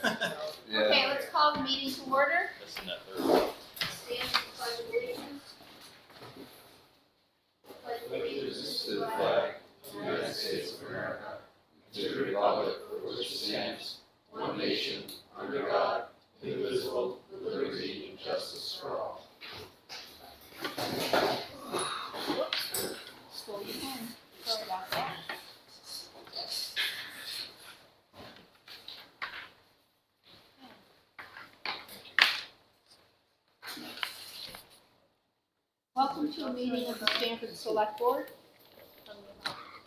Yeah. Okay, let's call the meeting to order. That's in that third. Stand for the pledge of allegiance. Pledge of Allegiance to the flag of the United States of America, and to the republic for which it stands, one nation, under God, indivisible, with liberty and justice for all. Stole your pen. Sorry about that. Welcome to a meeting of the Stamford Selectboard.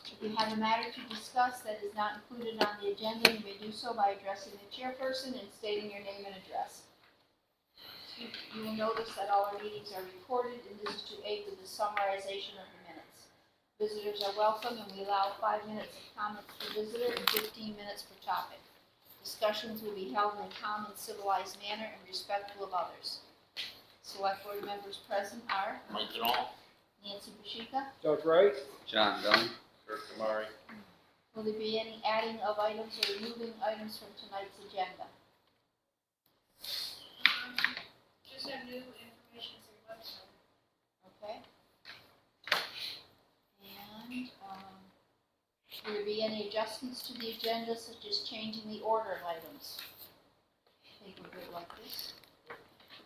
If you have a matter to discuss that is not included on the agenda, you may do so by addressing the chairperson and stating your name and address. You will notice that all our meetings are recorded, and this is to aid with the summarization of the minutes. Visitors are welcome, and we allow 5 minutes of comments per visitor and 15 minutes per topic. Discussions will be held in a calm and civilized manner and respectful of others. Select board members present are Mike Denal. Nancy Bashika. Doug Wright. John Dunn. Kirk Kamari. Will there be any adding of items or removing items from tonight's agenda? Just have new information to your website. Okay. And, will there be any adjustments to the agenda, such as changing the order of items? I think we're good like this.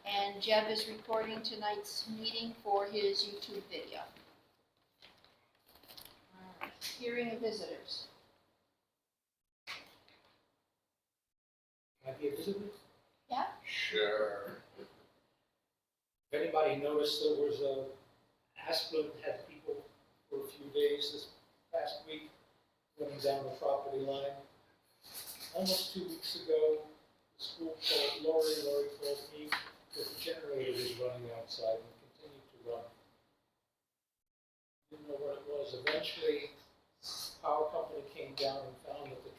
And Jeb is recording tonight's meeting for his YouTube video. All right. Hearing of visitors. Can I be a visitor? Sure. If anybody noticed, there was Asplin had people for a few days this past week running down the property line. Almost 2 weeks ago, the school called Lori called me that the generator was running outside and continued to run. Didn't know what it was. Eventually, power company came down and found that the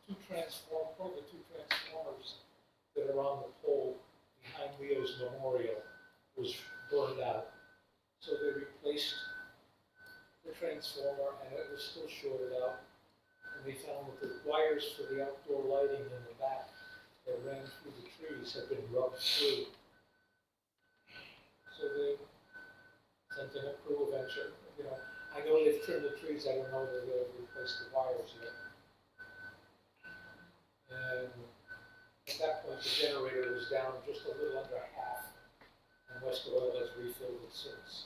two transformers that are on the pole behind Leo's Memorial was burned out. So they replaced the transformer and it was still shorted out. And they found that the wires for the outdoor lighting in the back that ran through the trees had been rubbed through. So they sent in a crew eventually. I know they've trimmed the trees, I don't know that they've replaced the wires yet. And at that point, the generator was down just a little under half, and West Oil has refilled it since.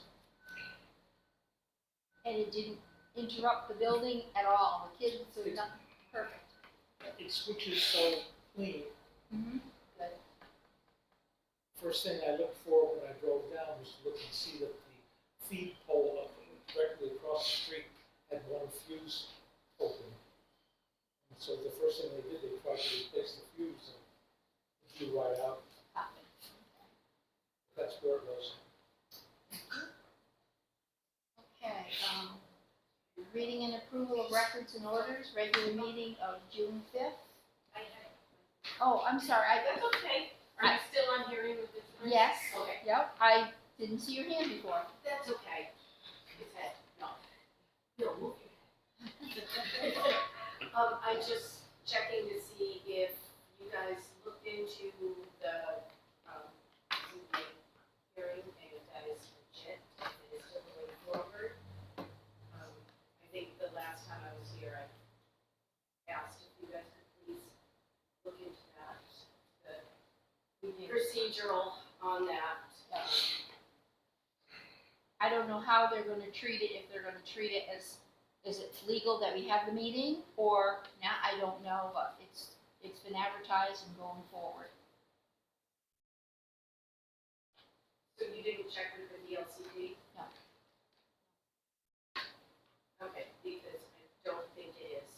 And it didn't interrupt the building at all. The kids are not perfect. It switches so clean. Mm-hmm. Good. First thing I looked for when I drove down was to look and see that the feed pole up directly across the street had one fuse open. And so the first thing they did, they tried to replace the fuse and it blew right out. That's where it was. Okay, reading and approval of records and orders, regular meeting of June 5th. Oh, I'm sorry, That's okay. Are you still on hearing with this? yes, Okay. yep, I didn't see your hand before. That's okay. His head, no. No, move your head. I'm just checking to see if you guys looked into the, ZBA hearing and if that is legit, if it is still going forward. I think the last time I was here, I asked if you guys could please look into that, the procedural on that. I don't know how they're gonna treat it, if they're gonna treat it as, is it legal that we have the meeting, or not, I don't know, but it's been advertised and going forward. So you didn't check with the DLCD? No. Okay, because I don't think it is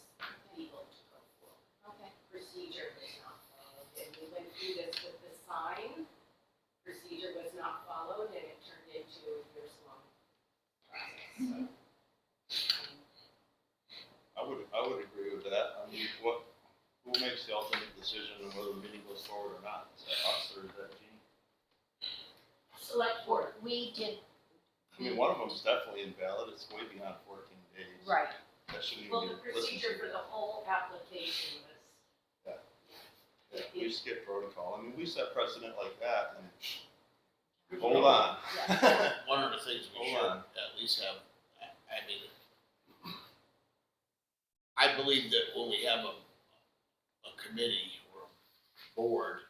legal to go forward. Okay. Procedure was not followed, and we went through this with the sign. Procedure was not followed, and it turned into a years-long process, so. I would agree with that. I mean, who makes the ultimate decision on whether the meeting goes forward or not? Is that us or is that Jean? Select board. We did, I mean, one of them is definitely invalid. It's way beyond 14 days. right, That shouldn't Well, even the be listened procedure to. for the whole application was. Yeah. The we skip protocol. I mean, we set precedent like that and hold on. One of the things we Hold should on. at least have, I mean, I believe that when we have a committee or a board,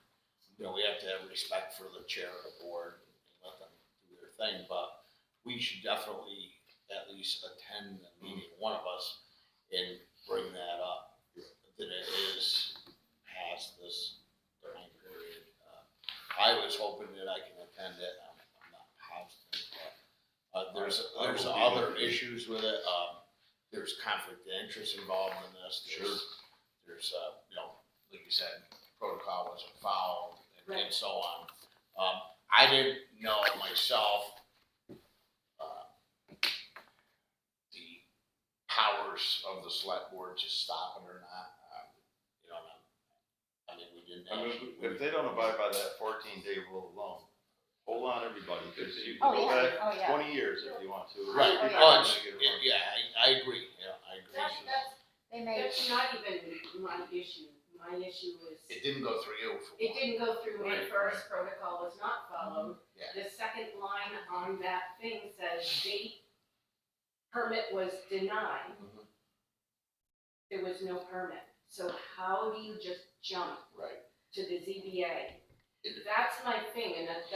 you know, we have to have respect for the chair of the board and let them do their thing, but we should definitely at least attend the meeting, one of us, and bring that up, that it is past this time period. I was hoping that I can attend it, I'm not positive, but, there's I will be other with you. issues with it, there's conflict of interest involved in this, there's, you know, like you said, protocol wasn't followed, and so on. I didn't know myself, the powers of the select board to stop it or not, you know, I mean, we didn't I mean, actually. if they don't abide by that 14-day rule alone, hold on, everybody, because you Oh, can go yeah. back Oh, yeah. 20 years if you want to. Right, Oh, yeah. oh, yeah, I agree, yeah, I agree. They may, That's not even my issue. My issue is, It didn't go through you for it one. didn't go through me Right, first, protocol was not followed. Yeah. The second line on that thing says date permit was denied. Mhm. There was no permit. So how do you just jump Right. to the ZBA? It- That's my thing, and that's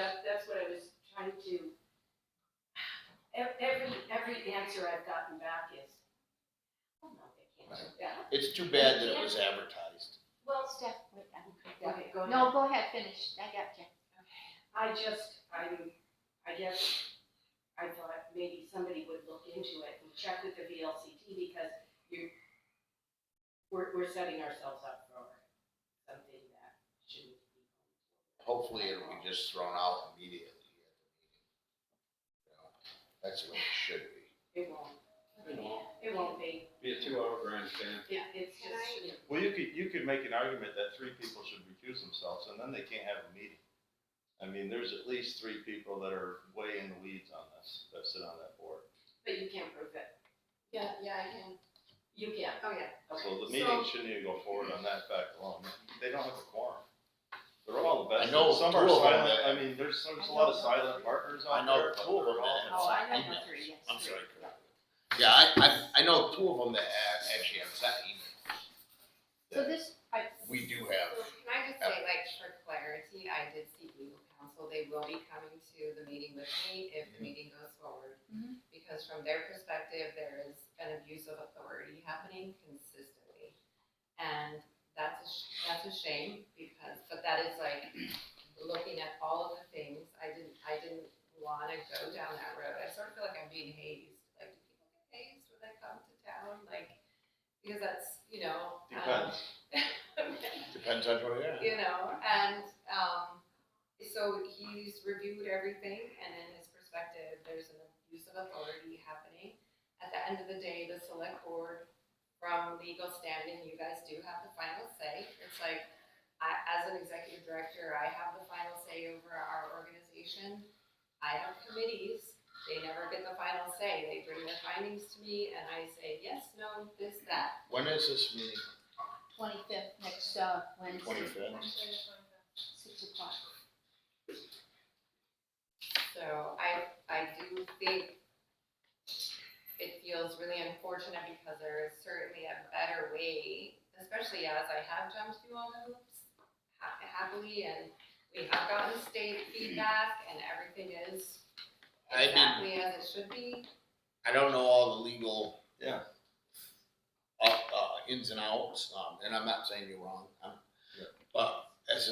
what I was trying to, every answer I've gotten back is, oh no, they can't do that. It's too bad that it was advertised. Well, Steph, wait, okay, go ahead. no, go ahead, finish, I got you. I guess, I thought maybe somebody would look into it and check with the VLCT because we're setting ourselves up for something that shouldn't be. Hopefully it'll be just thrown out immediately at the meeting. You know, that's what it should be. It won't. It won't be. Be a 2-hour grandstand. Yeah, it's just. Well, you could make an argument that 3 people should recuse themselves, and then they can't have a meeting. I mean, there's at least 3 people that are way in the weeds on this, that sit on that board. But you can't prove it. Yeah, I can. You can. Oh, yeah. Okay. So the meeting shouldn't even go forward on that fact alone. They don't have a quorum. They're all the best. I know Some two are of them silent, that- I mean, there's a lot of silent partners I out know there. 2 of them that have Oh, I sent know emails. 3, yes. I'm 3. sorry, Kurt. Yeah, I know 2 of them that actually have sent emails. So this, We do have, So can I just say, like, for clarity, I did seek legal counsel. They will be coming to the meeting with me if the meeting goes forward. Mhm. Because from their perspective, there is an abuse of authority happening consistently. And that's a shame because, but that is like, looking at all of the things, I didn't wanna go down that road. I sort of feel like I'm being hazed. Like, do people get hazed when they come to town? Like, because that's, you know. Depends. depends on who you are. You know, and, so he's reviewed everything, and in his perspective, there's an abuse of authority happening. At the end of the day, the select board, from legal standing, you guys do have the final say. It's like, as an executive director, I have the final say over our organization. I have committees, they never get the final say. They bring their findings to me, and I say, yes, no, this, that. When is this meeting? 25th, next Wednesday. 25th? 6 o'clock. So I do think it feels really unfortunate because there is certainly a better way, especially as I have jumped through all the hoops happily, and we have gotten state feedback, and everything is I mean- exactly as it should be. I don't know all the legal. Yeah. Ins and outs, and I'm not saying you're wrong, Yeah. but as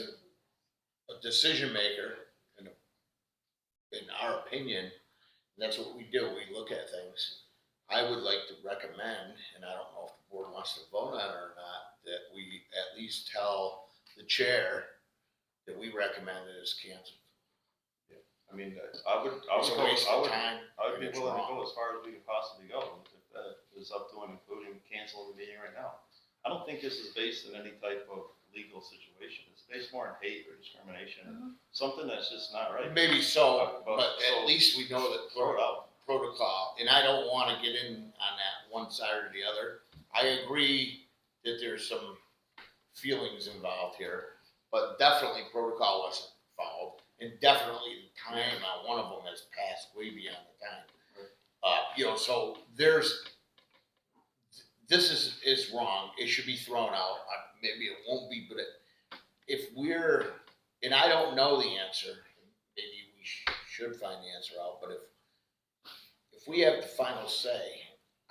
a decision maker, in our opinion, that's what we do, we look at things. I would like to recommend, and I don't know if the board wants to vote on it or not, that we at least tell the chair that we recommend it as canceled. I mean, I would It's a waste go, of time. I would and be it's willing to wrong. go as far as we could possibly go, if that is up to and including cancel the meeting right now. I don't think this is based in any type of legal situation, it's based more on hate or discrimination, something that's just not right. Maybe so, But- but so- at least we know that Throw it out. protocol, and I don't wanna get in on that one side or the other. I agree that there's some feelings involved here, but definitely protocol wasn't followed, and definitely the time on one of them has passed way beyond the time. You know, so this is wrong, it should be thrown out, maybe it won't be, but if we're, and I don't know the answer, maybe we should find the answer out, but if we have the final say,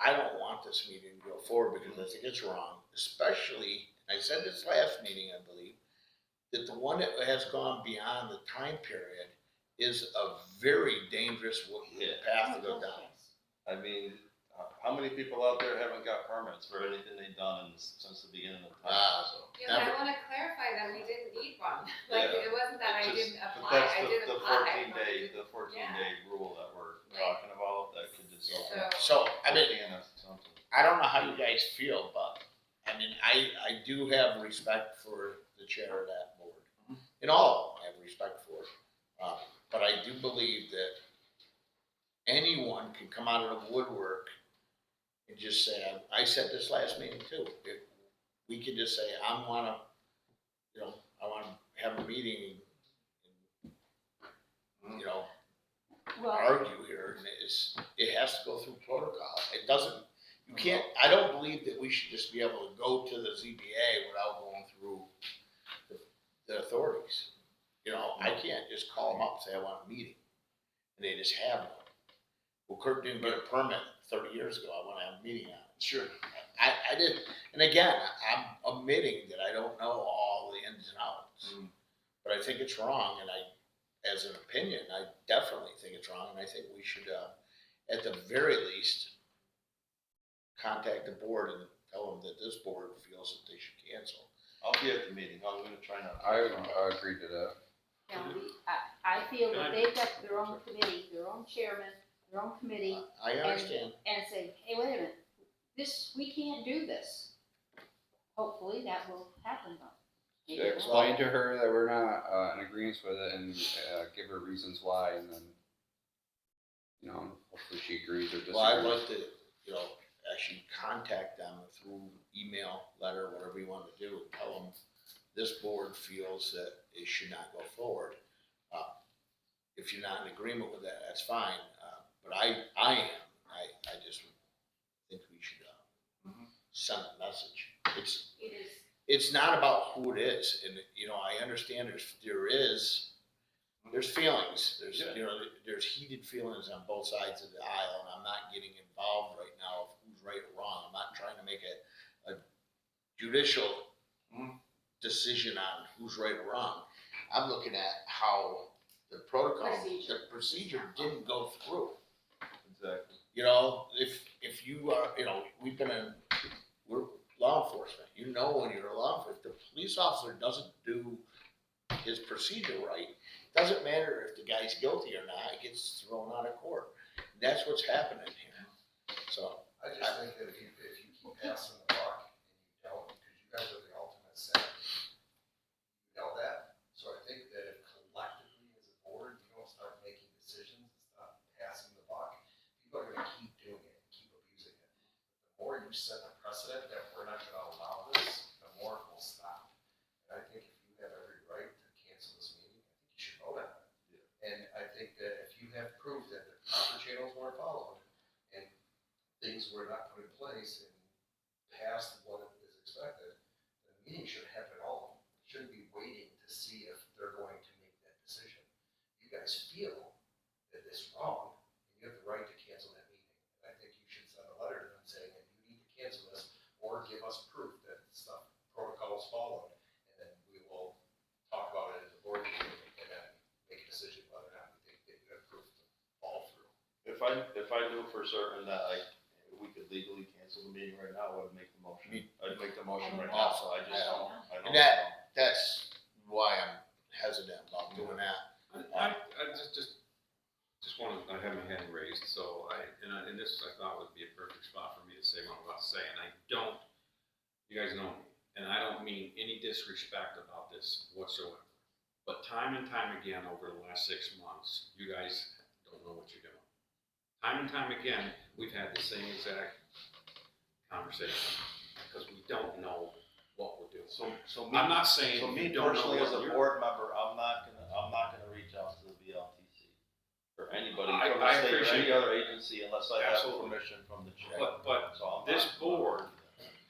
I don't want this meeting to go forward because I think it's wrong, especially, I said this last meeting, I believe, that the one that has gone beyond the time period is a very dangerous path to go down. I mean, how many people out there haven't got permits for anything they've done since the beginning of time, so. Yeah, but I wanna clarify that we didn't need one, like, Yeah. it wasn't that I It's just- didn't but apply, that's I did the apply. 14-day, the 14-day rule that we're Right. talking about, that could just open up. So, I mean, Something. I don't know how you guys feel, but, I mean, I do have respect for the chair of that board. And all of them I have respect for. But I do believe that anyone can come out of the woodwork and just say, I said this last meeting too, if we could just say, I wanna have a meeting and, Well, argue here, and it has to go through protocol. It doesn't, you can't, I don't believe that we should just be able to go to the ZBA without going through the authorities. I can't just call them up and say, I want a meeting, and they just have one. Well, Kirk didn't get a permit 30 years ago, I wanna have a meeting on it. Sure. I did, and again, I'm admitting that I don't know all the ins and outs, but I think it's wrong, and as an opinion, I definitely think it's wrong, and I think we should, at the very least, contact the board and tell them that this board feels that they should cancel. I'll be at the meeting, I'm gonna try not to. I agree to that. now, I feel that they've got their own committee, their own chairman, their own committee, I understand. and say, hey, wait a minute, we can't do this. Hopefully that will happen though. Maybe it won't. Explain to her that we're not in agreement with it and give her reasons why, and then, hopefully she agrees or disagrees. Well, I'd like to, actually contact them through email, letter, whatever you want to do, and tell them this board feels that it should not go forward. If you're not in agreement with that, that's fine, but I am. I just think we should send a message. It is. It's not about who it is, and I understand there's feelings, there's heated feelings on both sides of the aisle, and I'm not getting involved right now of who's right or wrong. I'm not trying to make a judicial decision on who's right or wrong. I'm looking at how the protocol, the procedure didn't go through. Exactly. If you are, we're law enforcement, when you're a law enforcement, the police officer doesn't do his procedure right, doesn't matter if the guy's guilty or not, he gets thrown out of court. That's what's happening here. So, I just think that if you keep passing the buck and you don't, because you guys are the ultimate say, you know that. So I think that if collectively as a board, you don't start making decisions, stop passing the buck, people are gonna keep doing it, keep abusing it. The more you set a precedent that we're not gonna allow this, the more it will stop. And I think if you have every right to cancel this meeting, I think you should vote on it. And I think that if you have proof that the proper channels weren't followed, and things were not put in place and past what is expected, the meeting should happen at all. Shouldn't be waiting to see if they're going to make that decision. You guys feel that it's wrong, and you have the right to cancel that meeting. And I think you should send a letter to them saying that you need to cancel this, or give us proof that stuff, protocol is followed, and then we will talk about it at the board meeting, and then make a decision whether or not we think that you have proof to follow through. If I knew for certain that we could legally cancel the meeting right now, I would make the motion. I'd make the motion right now, so I just don't. I don't and that's why I'm hesitant about doing that. I just want to, I have my hand raised, so and this I thought would be a perfect spot for me to say what I'm about to say, and you guys know me, and I don't mean any disrespect about this whatsoever, but time and time again over the last 6 months, you guys don't know what you're doing. Time and time again, we've had the same exact conversation, because we don't know what we're doing. So me, I'm not saying so me you don't know personally, as what a you're. board member, I'm not gonna reach out to the VLTC or anybody I- from I the state or appreciate any that. other agency unless I have Absolutely. permission from the chair. But So I'm this not- board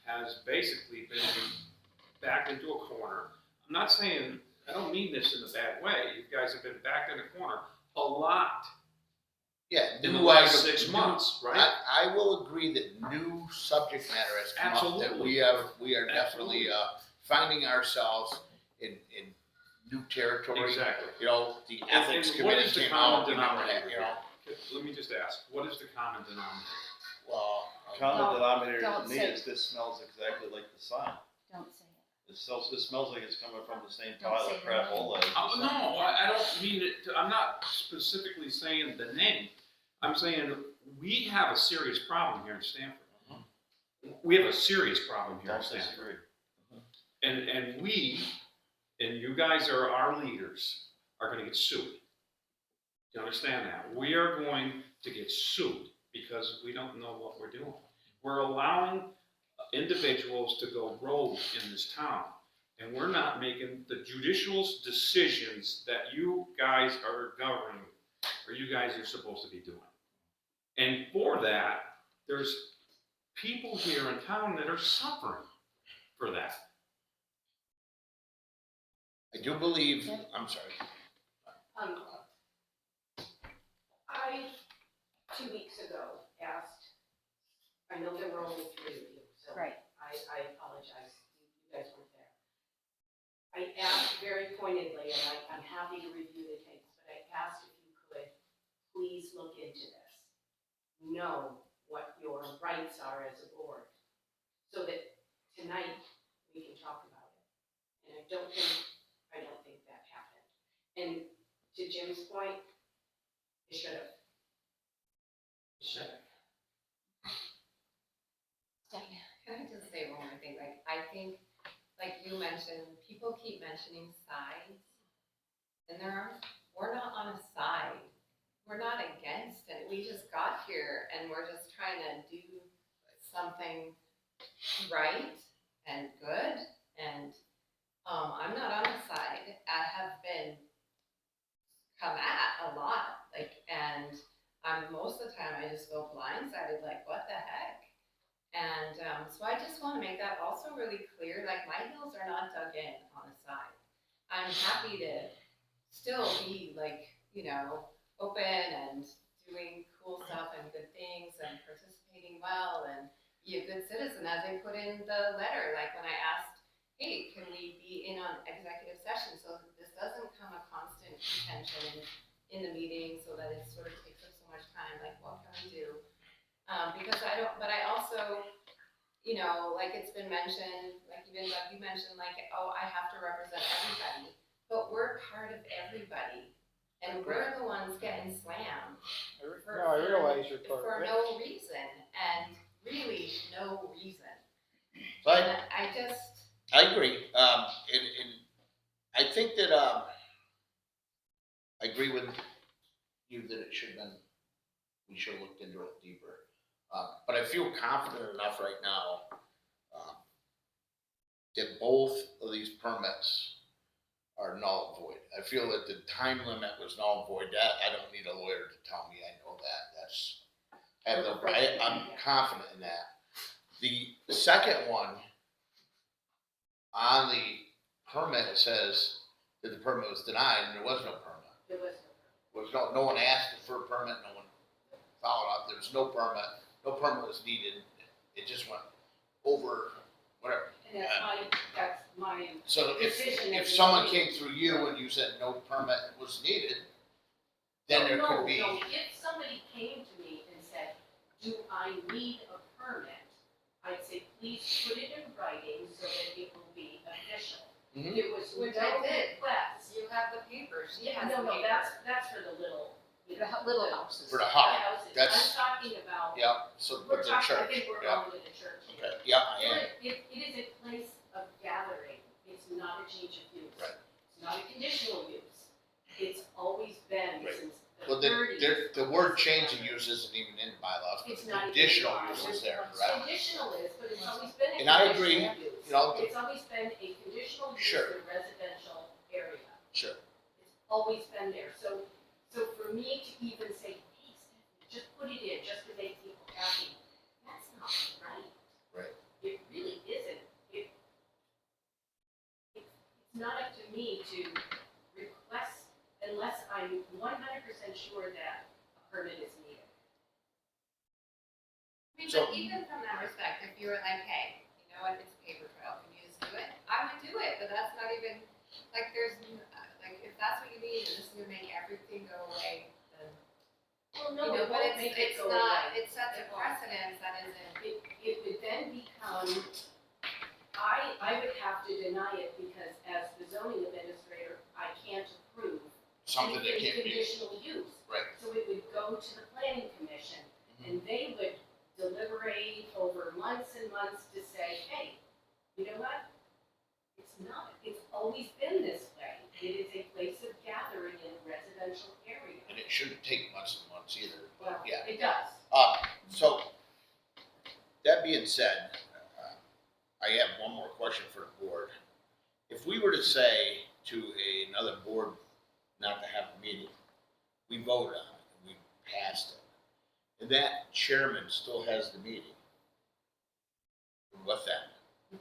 has basically been backed into a corner. I'm not saying, I don't mean this in a bad way, you guys have been backed in a corner a lot Yeah. in the new last item- 6 new- months, right? I will agree that new subject matter has come up, that Absolutely. we are definitely, finding ourselves in new territory. Exactly. You know, the And ethics what committee is the came common out, we never had, denominator you know, Let me just ask, what is the common denominator? well. Common denominator don't to me say is this smells exactly like the sign. Don't say it. It smells like it's coming from the same Don't pile say of the crapola. as the Oh, sign. no, I don't mean it, I'm not specifically saying the name. I'm saying we have a serious problem here in Stamford. We have a serious problem here in Don't Stamford. disagree. And we, and you guys are our leaders, are gonna get sued. Do you understand that? We are going to get sued because we don't know what we're doing. We're allowing individuals to go rogue in this town. And we're not making the judicial decisions that you guys are governing, or you guys are supposed to be doing. And for that, there's people here in town that are suffering for that. I do believe, I'm sorry, I, 2 weeks ago, asked, I know there were only 3 of you, so Right. I apologize, you guys weren't there. I asked very pointedly, and I'm happy to review the tapes, but I asked if you could please look into this. Know what your rights are as a board, so that tonight we can talk about it. And I don't think that happened. And to Jim's point, it should have. It should have. Can I just say one more thing? Like, I think, like you mentioned, people keep mentioning sides. And we're not on a side. We're not against it. We just got here and we're just trying to do something right and good. And, I'm not on the side. I have been come at a lot, like, and most of the time I just go blindsided, like, what the heck? And so I just want to make that also really clear, like, my heels are not dug in on a side. I'm happy to still be, like, you know, open and doing cool stuff and good things and participating well and be a good citizen, as I put in the letter, like when I asked, hey, can we be in on executive session so that this doesn't become a constant contention in the meeting, so that it sort of takes up so much time, like what can we do? Because but I also, you know, like it's been mentioned, like even Doug, you mentioned, like, oh, I have to represent everybody, but we're part of everybody, and we're the ones getting slammed I realize you're part for of it. no reason, and really no reason. so And I just, I agree, and I think that, I agree with you that it should have been, we should have looked into it deeper. But I feel confident enough right now, that both of these permits are null and void. I feel that the time limit was null and void. That, I don't need a lawyer to tell me, I know that, I'm confident in that. The second one, on the permit, it says that the permit was denied, and there was no permit. There was No one asked for a permit, no one followed up, there was no permit was needed, it just went over, whatever. and that's my So decision. if someone came through you and you said no permit was needed, then there could be. No, if somebody came to me and said, do I need a permit? I'd say, please put it in writing so that it will be official. Mhm. It was Which no I did. request. you have the paper, she Yeah, has the no, paper. that's for the little, you know. Little houses. For the the house, houses. that's- I'm talking about, yeah, so we're with the talking, I church, think we're yeah, going to the church here. okay, yeah, I am, But it is a place of gathering, it's not a change of use. Right. It's not a conditional use, it's always been Right. since the Well, the word change of use isn't even in the bylaws, but It's not even conditional in the use bylaws. is there, correct? Conditional is, but it's always been a And I agree, conditional use. you know, It's always been a conditional use Sure. in a residential area. Sure. It's always been there, so for me to even say, hey, Stephanie, just put it in, just to make people happy, that's not right. Right. It really isn't. It's not up to me to request unless I'm 100% sure that a permit is needed. I mean, So- but even from that respect, if you were like, hey, you know what, it's a paper trail, can you just do it? I would do it, but that's not even, like, like, if that's what you need, and this is gonna make everything go away, then, Well, you no, know, it but won't make it it's go not, away. it sets a precedence that isn't. It would then become, I would have to deny it because as the zoning administrator, I can't approve Something that anything can't be, conditional use. right. So it would go to the planning commission and they would deliberate over months and months to say, hey, you know what? It's not, it's always been this way. It is a place of gathering in a residential area. And it shouldn't take months and months either. Well, Yeah. it does. So, that being said, I have one more question for the board. If we were to say to another board not to have a meeting, we voted on it, and we passed it, and that chairman still has the meeting, what's that?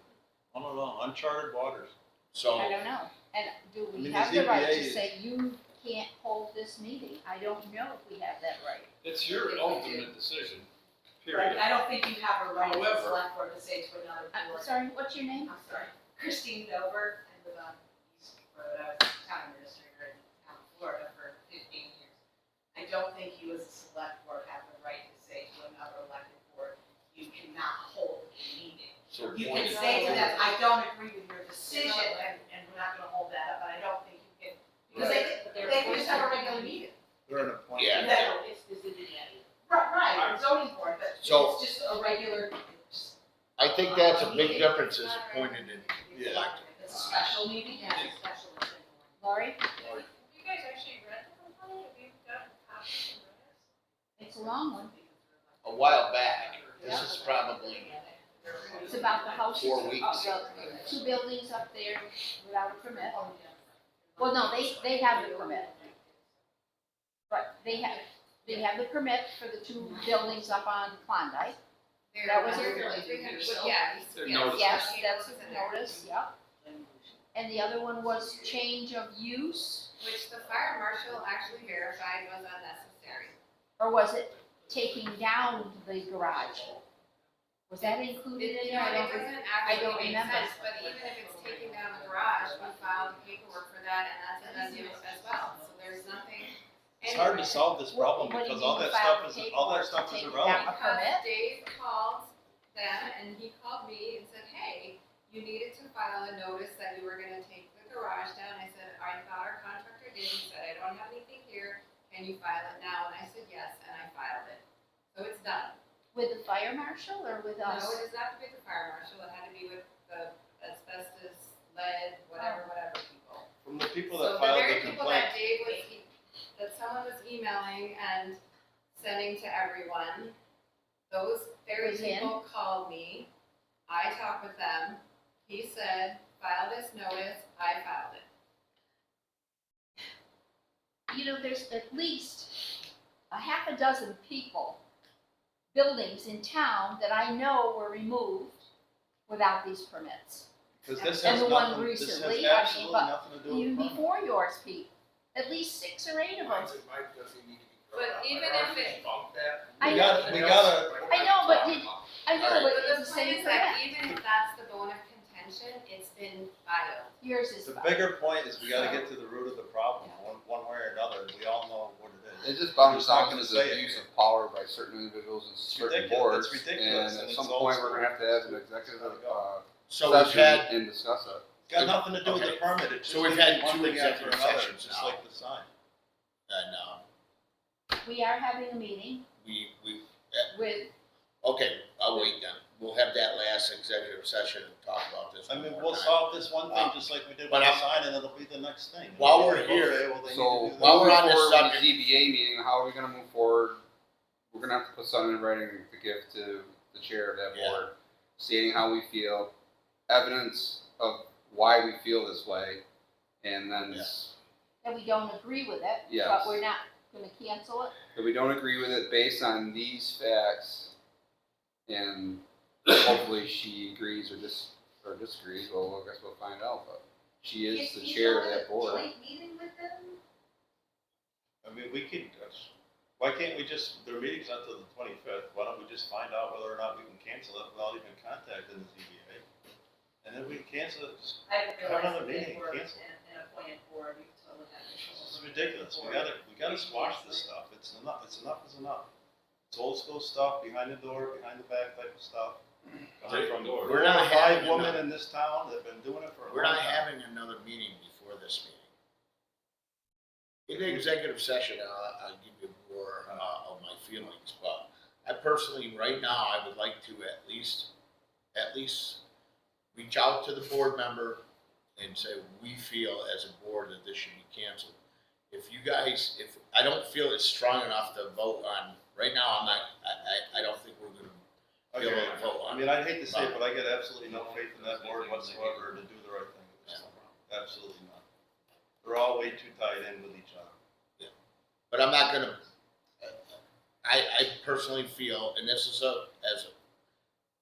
I don't know, uncharted waters. So, I don't know. And do I we mean, have the the right ZBA to is- say you can't hold this meeting? I don't know if we have that right. It's your ultimate decision, Right, period. I don't think you have a right as a However- select board to say to another I'm board. sorry, what's your name? I'm sorry, Christine Dover, I live on East Road, I was town administrator in Florida for 15 years. I don't think you as a select board have the right to say to another elected board, you cannot hold a meeting. so You point can is- say to them, I don't agree with your decision, and we're not gonna hold that up, but I don't think you can, because they can just have a regular meeting. They're an appointed. Yeah. No, it's the ZBA. Right, a zoning board, but So- it's just a regular, I think that's a big difference is appointed and Yeah. elected. it's a special meeting, yeah, it's a special meeting. Lori? Have you guys actually read the complaint? Have you gotten copies and read it? It's a long one. A while back, this is probably It's about the houses. 4 weeks. The two buildings up there without a permit. Well, no, they have the permit. But they have the permit for the two buildings up on Klondike. That was your- Yeah. They're yes, notices. Yes, she that's was a in there. notice, yep. And the other one was change of use, Which the fire marshal actually verified was unnecessary. or was it taking down the garage? Was that included in You there? know, I it don't, doesn't I actually don't make remember. sense, but even if it's taking down the garage, we filed paperwork for that, and that's a done deal as well, so there's nothing. It's hard to solve this problem What do you because all mean that file stuff is, the all that paperwork stuff to is take it irrelevant. down? A permit? Because Dave called them, and he called me and said, hey, you needed to file a notice that you were gonna take the garage down. I said, I thought our contractor did. He said, I don't have anything here. Can you file it now? And I said, yes, and I filed it. So it's done. With the fire marshal or with No, us? it does not have to be the fire marshal. It had to be with the asbestos, lead, whatever people. From the people So that the filed the very people complaint, that Dave was, that someone was emailing and sending to everyone, those very Was him? people called me. I talked with them. He said, file this notice. I filed it. You know, there's at least a half a dozen people, buildings in town that I know were removed without these permits. because this And has the one nothing, this has recently, I mean, absolutely but nothing to do with Even the permit. before yours, Pete, at least 6 or 8 of them. Mine doesn't need to be. But even if it- Bump that. I We know. gotta, we gotta, I know, but did- I know, Alright. but But the it's the point same is that permit. even if that's the bone of contention, it's been filed. Yours is the fine. bigger point is we gotta get to the root of the problem, one way or another, we all know what it is. It just bounces There's off nothing into to say the it abuse here. of power by certain individuals and certain ridiculous. boards. It's ridiculous, And and at some it's all point, we're gonna have to have an school. executive, Gotta go. So we've session had, and discuss it. It's got nothing to do with the Okay. permit, it's just So we've had one two thing after executive another, sessions just now. like the sign. We are having a meeting we, with, okay, I'll wait then. we'll have that last executive session and talk about this I one mean, more we'll time. solve this one thing just like we did with But the I'm- sign, and it'll be the next thing. While we're Okay, here- well, they need to So do this. while we're on this moving forward with subject- the ZBA meeting, how are we gonna move forward? We're gonna have to put something in writing to give to the chair of that Yeah. board, stating how we feel, evidence of why we feel this way, and then Yeah. That we don't agree with it, Yes. but we're not gonna cancel it. if we don't agree with it based on these facts, and hopefully she agrees or disagrees, well, I guess we'll find out, but she is the chair of that board. Joint meeting with them? I mean, we could, why can't we just, their meeting's not till the 25th, why don't we just find out whether or not we can cancel it without even contacting the ZBA? And then we can cancel it, just, I didn't Have realize another that they meeting, were cancel. an appointed board, you totally had this is ridiculous, we gotta squash this stuff, it's enough is enough. It's old school stuff, behind the door, behind the back type of stuff. Behind the front door. We're not Five having women another- in this town that have been doing it for a long time. We're not having another meeting before this meeting. In the executive session, I'll give you more of my feelings, but I personally, right now, I would like to at least reach out to the board member and say, we feel as a board that this should be canceled. If you guys, if, I don't feel it's strong enough to vote on, right now, I don't think we're gonna be able to vote I on it. mean, I'd hate to say it, but I got absolutely no faith in that board whatsoever to do the right thing with this time around. Absolutely not. They're all way too tied in with each other. But I'm not gonna, I personally feel, and this is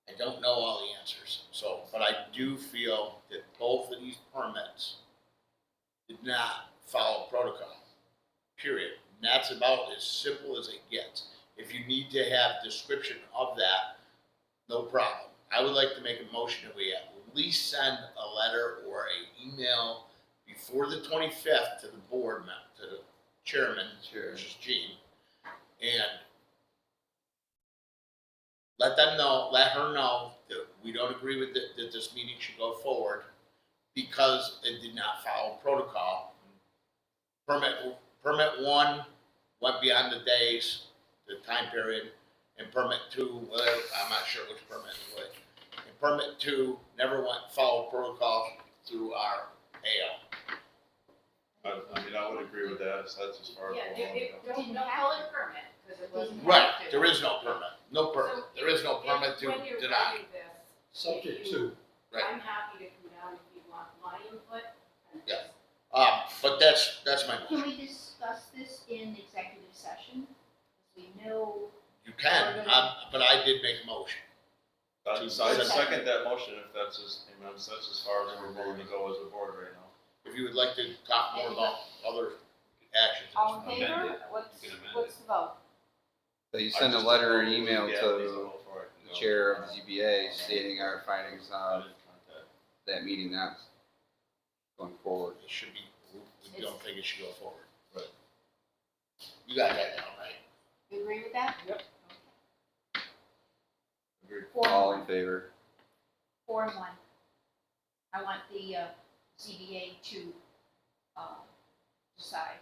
I don't know all the answers, so, but I do feel that both of these permits did not follow protocol, period. And that's about as simple as it gets. If you need to have description of that, no problem. I would like to make a motion that we at least send a letter or an email before the 25th to the board member, to the chairman, which is Gene, and let her know that we don't agree with it, that this meeting should go forward because it did not follow protocol. Permit one went beyond the days, the time period, and permit two, whatever, I'm not sure which permit it was. And permit two never follow protocol through our AL. I mean, I would agree with that, so that's as far as. Yeah, we'll go. don't call it a permit, because it wasn't. Right, there is no permit, no permit, So there is no if- permit to When you're deny. writing this, Subject if to. you- Right. I'm happy to come down if you want my input. And Yeah. just- But that's my Can motion. we discuss this in executive session? Because we know, You can, but I did make a motion. I'd second that motion if that's as far as we're willing to go as a board right now. If you would like to talk more about other actions. all in Amend favor? it. What's, You can amend what's the vote? That you I send a just letter or don't an know email who the to legalities will for it. the chair of the ZBA stating our findings I on didn't contact. that meeting, not going forward. It should be, we don't think it should go forward. Right. You got that down, right? You agree with that? Yep. Agreed. Four All and in one. favor? 4-1. I want the CBA to decide.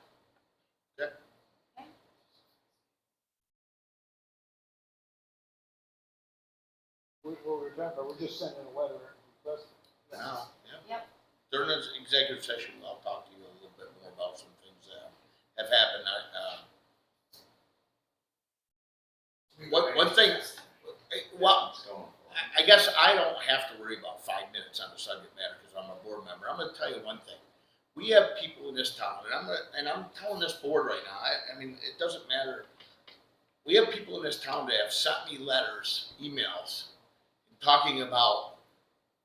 We'll remember, we're just sending a letter requesting. Now, yeah. Yep. During this executive session, I'll talk to you a little bit more about some things that have happened. One thing, well, It's going for it. I guess I don't have to worry about 5 minutes on the subject matter because I'm a board member. I'm gonna tell you one thing. We have people in this town, and I'm telling this board right now, I mean, it doesn't matter. We have people in this town that have sent me letters, emails, talking about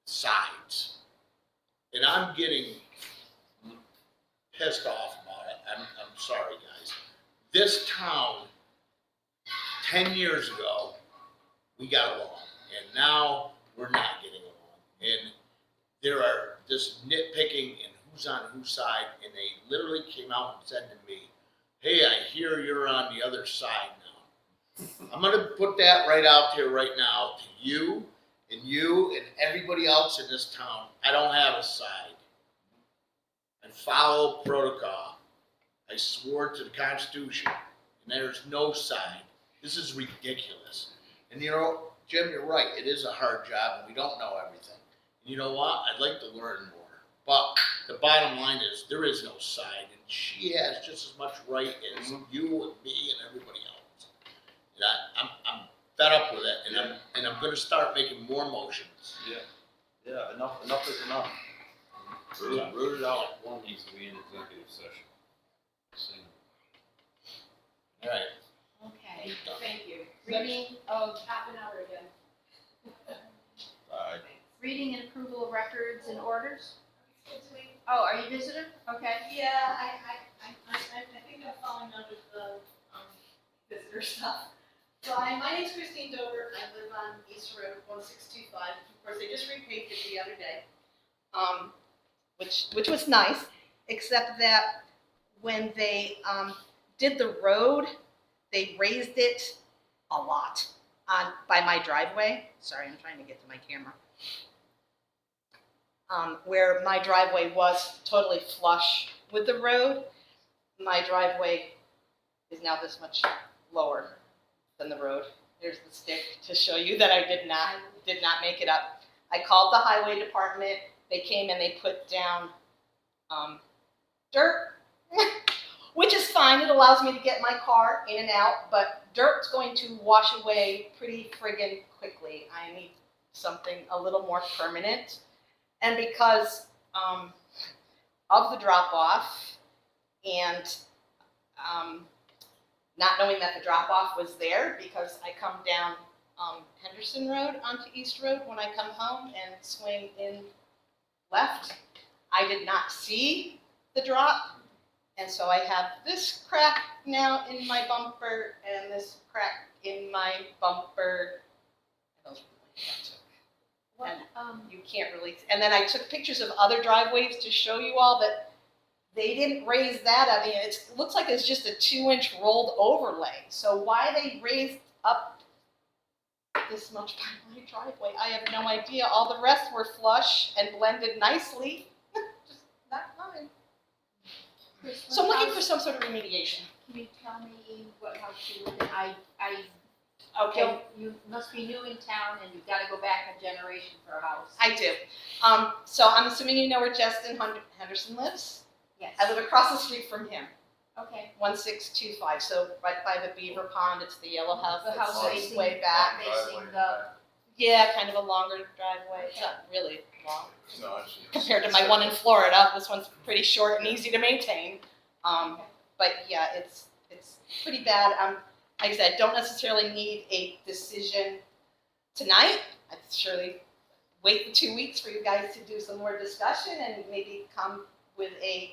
signs. And I'm getting pissed off about it. I'm sorry, guys. This town, 10 years ago, we got along, and now we're not getting along. And there are this nitpicking and who's on whose side, and they literally came out and said to me, hey, I hear you're on the other side now. I'm gonna put that right out there right now to you and everybody else in this town. I don't have a side. I follow protocol. I swore to the Constitution, and there's no side. This is ridiculous. And you know, Jim, you're right, it is a hard job and we don't know everything. You know what, I'd like to learn more, but the bottom line is, there is no side, and she has just as much right as you and me and everybody else. And I'm fed up with it, and I'm gonna start making more motions. Yeah, enough is enough. Root it out. One needs to be in executive session. Same. All right. Okay. Thank you. Reading of, Half an hour again. Alright. reading and approval of records and orders? Oh, are you visitor? Okay. Yeah, I think I'm falling under the visitor stuff. So my name's Christine Dover, I live on East Road 1625, of course, they just repaved it the other day. Which was nice, except that when they did the road, they raised it a lot by my driveway. Sorry, I'm trying to get to my camera. Where my driveway was totally flush with the road, my driveway is now this much lower than the road. Here's the stick to show you that I did not make it up. I called the highway department, they came and they put down dirt, which is fine, it allows me to get my car in and out, but dirt's going to wash away pretty friggin' quickly. I need something a little more permanent. And because of the drop-off and not knowing that the drop-off was there, because I come down Henderson Road onto East Road when I come home and swing in left, I did not see the drop. And so I have this crack now in my bumper and this crack in my bumper. Those were my and you can't really, and then I took pictures of other driveways to show you all that they didn't raise that. I mean, it looks like it's just a 2-inch rolled overlay. So why they raised up this much by my driveway, I have no idea. All the rest were flush and blended nicely. Just not mine. Chris, So I'm what looking for house- some sort of remediation. Can you tell me what house you live in? I Okay, don't, you must be new in town and you've gotta go back a generation for a house. I do. So I'm assuming you know where Justin Henderson lives? Yes. I live across the street from him, Okay. 1625, so right by the beaver pond, it's the yellow house The that house sits facing, way back. facing the, Yeah, kind of a longer driveway, it's not really long. No, it's- Compared to my one in Florida, this one's pretty short and easy to maintain. But yeah, it's pretty bad. Like I said, don't necessarily need a decision tonight. I'd surely wait the 2 weeks for you guys to do some more discussion and maybe come with the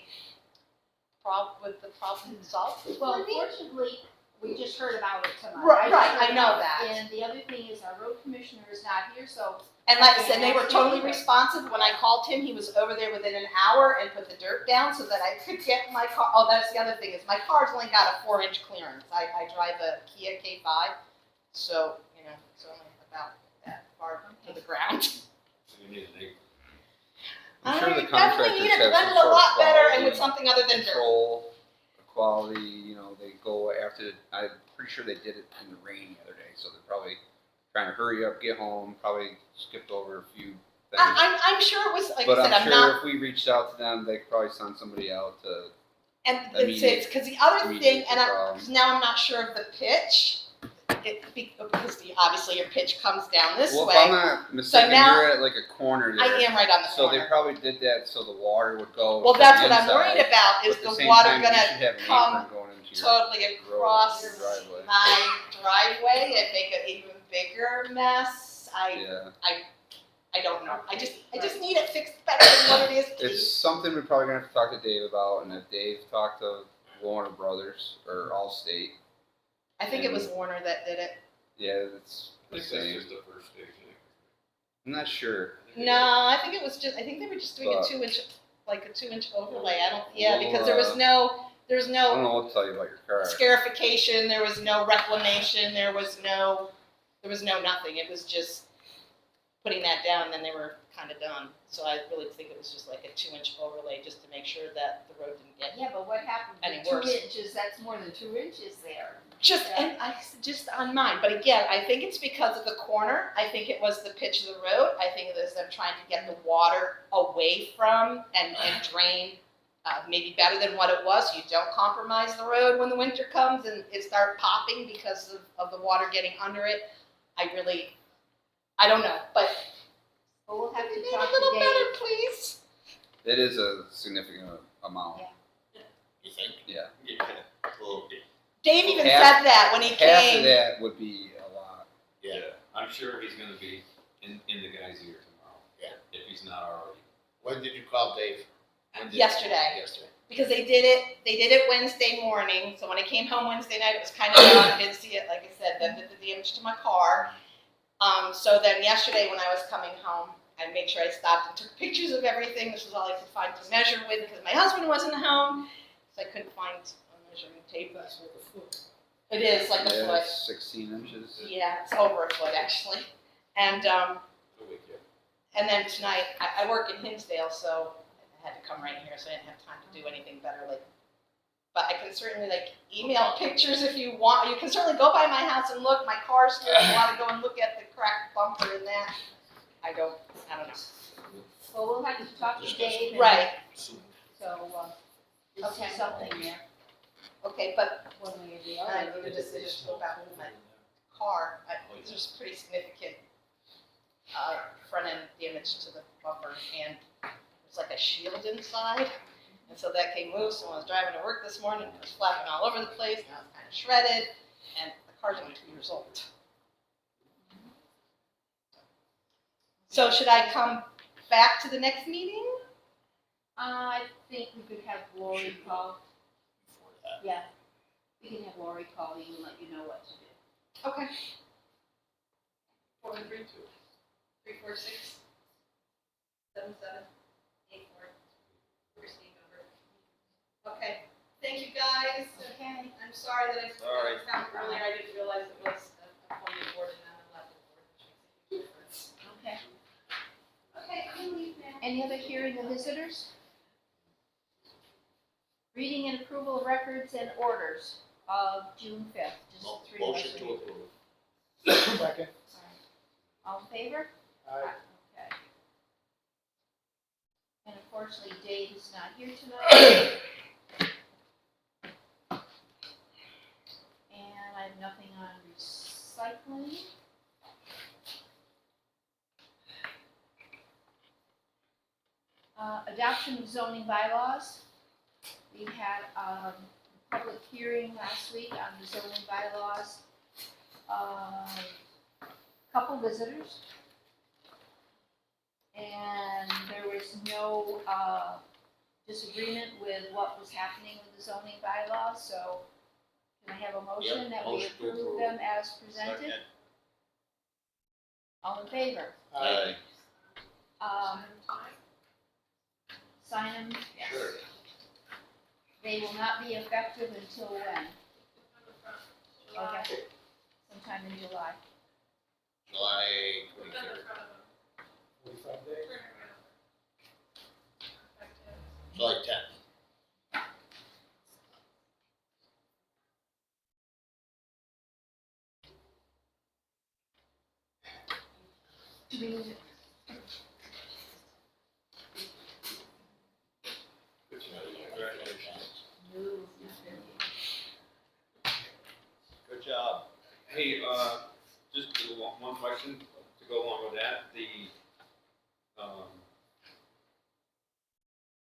problem solved. well, fortunately, we just heard about it tonight. Right, just heard I know about it. that. And the other thing is our road commissioner is not here, so And like I said, they were totally responsive. When I called him, he was over there within an hour and put the dirt down so that I could get my car. Oh, that's the other thing, is my car's only got a 4-inch clearance. I drive a Kia K5, so, it's only about that far to the ground. So you need an apron. I'm sure the I definitely need contractors it have some blended a sort of lot better and quality with something other than dirt. control, quality, they go after, I'm pretty sure they did it in the rain the other day, so they're probably trying to hurry up, get home, probably skipped over a few things. I'm sure it was, like But I said, I'm I'm sure not, if we reached out to them, they could probably send somebody out to, and immediate- it's, because the other thing, immediate and problem. now I'm not sure of the pitch, because obviously your pitch comes down this well, if way. I'm not mistaken, now- you're at like a corner there. I am right on the So they corner. probably did that so the water would go. Well, to that's the what I'm inside, worried about, but is at the the same water time, you gonna should have an come apron going into your totally road, across your driveway. my driveway and make an even bigger mess. Yeah, I don't know. I just need it fixed better than what it is, it's please. something we're probably gonna have to talk to Dave about, and if Dave talked to Warner Brothers or Allstate, I think it was Warner that did it. yeah, it's I the think that's same. just the first stage. I'm not sure. No, I think they were just doing But- a 2-inch overlay. Because there was Well, no I don't know what to tell you about your car. scarification, there was no reclamation, there was no nothing. It was just putting that down and then they were kind of done. So I really think it was just like a 2-inch overlay just to make sure that the road didn't get Yeah, but what happened? Any The 2 worse. inches, that's more than 2 inches there. Just on mine, but again, I think it's because of the corner, I think it was the pitch of the road, I think it was them trying to get the water away from and drain, maybe better than what it was, you don't compromise the road when the winter comes and it start popping because of the water getting under it, I don't know, but But we'll have to maybe talk a little to better, Dave. please. It is a significant amount. Yeah. You think? Yeah. Yeah, well, Dave even Half- said that when he Half came. of that would be a lot. Yeah. I'm sure he's gonna be in the guy's ear tomorrow. Yeah. If he's not already. When did you call Dave? When did- Yesterday. Yesterday. Because they did it Wednesday morning, so when I came home Wednesday night, it was kind of dark, I didn't see it, like I said, then did the damage to my car. So then yesterday when I was coming home, I made sure I stopped and took pictures of everything, this was all I could find to measure with, because my husband wasn't home, so I couldn't find a measuring tape. That's like a foot. It is like a Yeah, foot, 16 inches. yeah, it's over a foot actually, and, He'll wake you up. and then tonight, I work in Hinsdale, so I had to come right here, so I didn't have time to do anything better, but I can certainly email pictures if you want, you can certainly go by my house and look, my car's here, if you wanna go and look at the cracked bumper and that, I don't know. Well, we'll have to talk to Dave. and- Right, So, okay, something there, okay, but one way or the I other. need a decision about my car, there's pretty significant, front end damage to the bumper, and there's like a shield inside. And so that came loose, and when I was driving to work this morning, it was flapping all over the place, and I was kind of shredded, and the car's only 2 years old. So should I come back to the next meeting? I think we could have Lori call, Before that. yeah, we can have Lori call you and let you know what to do. Okay. 432. 346. 7784. Receive number. Okay, thank you guys. Okay. I'm sorry that I Sorry. found earlier, I didn't realize it was a appointed board and not an elected board, which makes a huge difference. Okay. Okay, I'm gonna leave now. Any other hearing of visitors? Reading and approval of records and orders of June 5th, just three of us. Motion to approve. Second. Sorry. All in favor? Aye. Okay. And unfortunately, Dave is not here tonight. And I have nothing on recycling. Adoption of zoning bylaws. We had a public hearing last week on the zoning bylaws. Couple visitors. And there was no disagreement with what was happening with the zoning bylaws, so can I have a motion Yep, that we motion to approve approve. them as presented? second, All in favor? Aye. Sign them? Yes. Sure. They will not be effective until when? Okay, sometime in July. July 23rd. 45 days. July 10th. Do we need Congratulations. to move? good job. Hey, just one question to go along with that, the,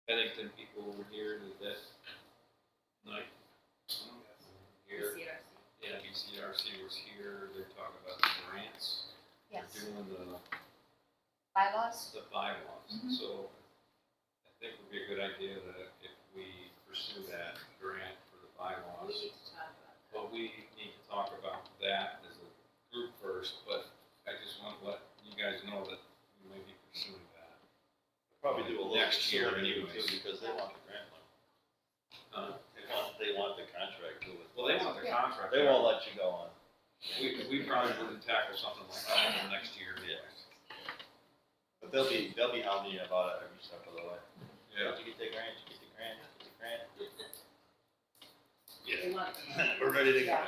Bennington people were here that night. Here, yeah, BCRC was here, they're talking about the grants. Yes, They're doing bylaws? the bylaws, Mhm. so I think it would be a good idea that if we pursue that grant for the bylaws. We need to talk about that. But we need to talk about that as a group first, but I just want to let you guys know that we may be pursuing that. Probably do a little Next year sooner too, anyways. because they want the grant money. Uh, They want the contract too. Well, they want the contract. They won't let you go on. We probably wouldn't tackle something like that until next year. But they'll be on me about it every step of the way. Yeah. Did you get the grant? Did you get the grant? Did you get the grant? money. We're ready to go.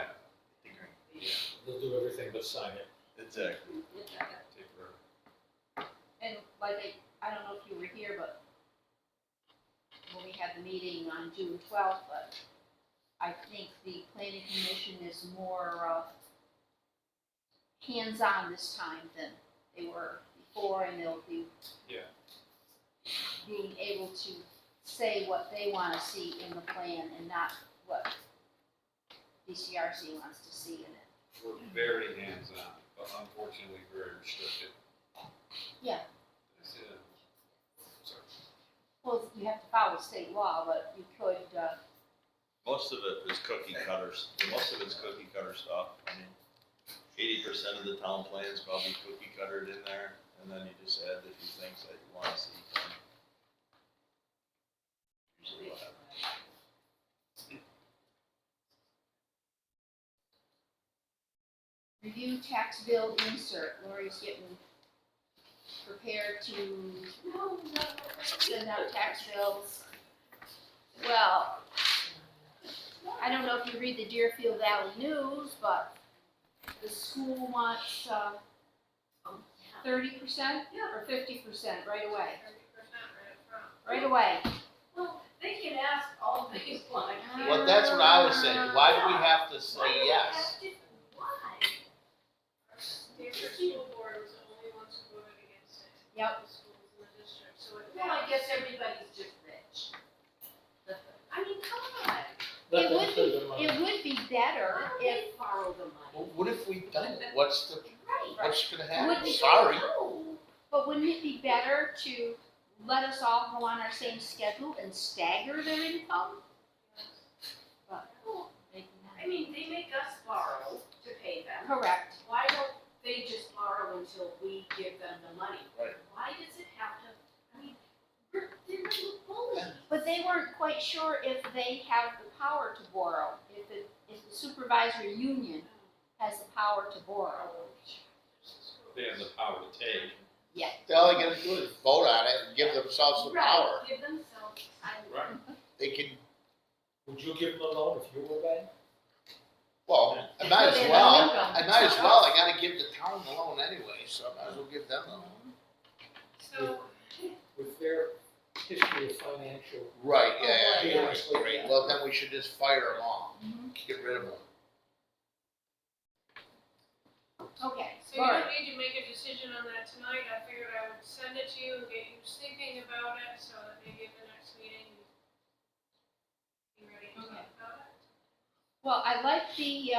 Yeah. They'll do everything but sign it. Exactly. Take forever. And like, I don't know if you were here, but when we had the meeting on June 12th, but I think the planning commission is more hands-on this time than they were before, and they'll be Yeah. being able to say what they want to see in the plan and not what DCRC wants to see in it. We're very hands-on, but unfortunately very restricted. Yeah. That's it. Sorry. Well, you have to follow state law, but you could, Most of it is cookie cutters. Most of it's cookie cutter stuff. I mean, 80% of the town plans probably cookie cuttered in there, and then you just add the few things that you want to see. Usually what happens. review tax bill insert. Lori's getting prepared to send out tax bills. Well, I don't know if you read the Deerfield Valley News, but the school wants 30% or 50% right away. 30% Right away. Well, they can ask all they want. Well, that's what I was saying, why do we have to say yes? Why? Stamford School Board was the only ones who voted against it. Yep. The schools in the district, so it. Well, I guess everybody's just rich. I mean, come on. Let It them would clear be, their mind. it would be better Why don't if, they borrow the money? Well, what if we don't? What's the, Right. what's gonna Would happen? we- Sorry. No. but wouldn't it be better to let us all go on our same schedule and stagger their income? But Well, they I mean, they make us borrow to pay them. correct. Why don't they just borrow until we give them the money? Right. Why does it have to, I mean, they're little bullies. But they weren't quite sure if they have the power to borrow, if the supervisory union has the power to borrow. They have the power to take. All they gotta do is vote on it and give themselves the power. Right, give themselves, Right. They can, Would you give them a loan if you were a bank? well, I might as They have well, no income. I might as well, I gotta give the town the loan anyway, so I might as well give them the loan. So, With their history of financial, Right, Oh, yeah, yeah, right. yeah, great, well, then we should just fire them all, Mhm. get rid of them. Okay, so you Laura, don't need to make a decision on that tonight, I figured I would send it to you and get you thinking about it, so that maybe at the next meeting, you be ready to talk about it. well, I like the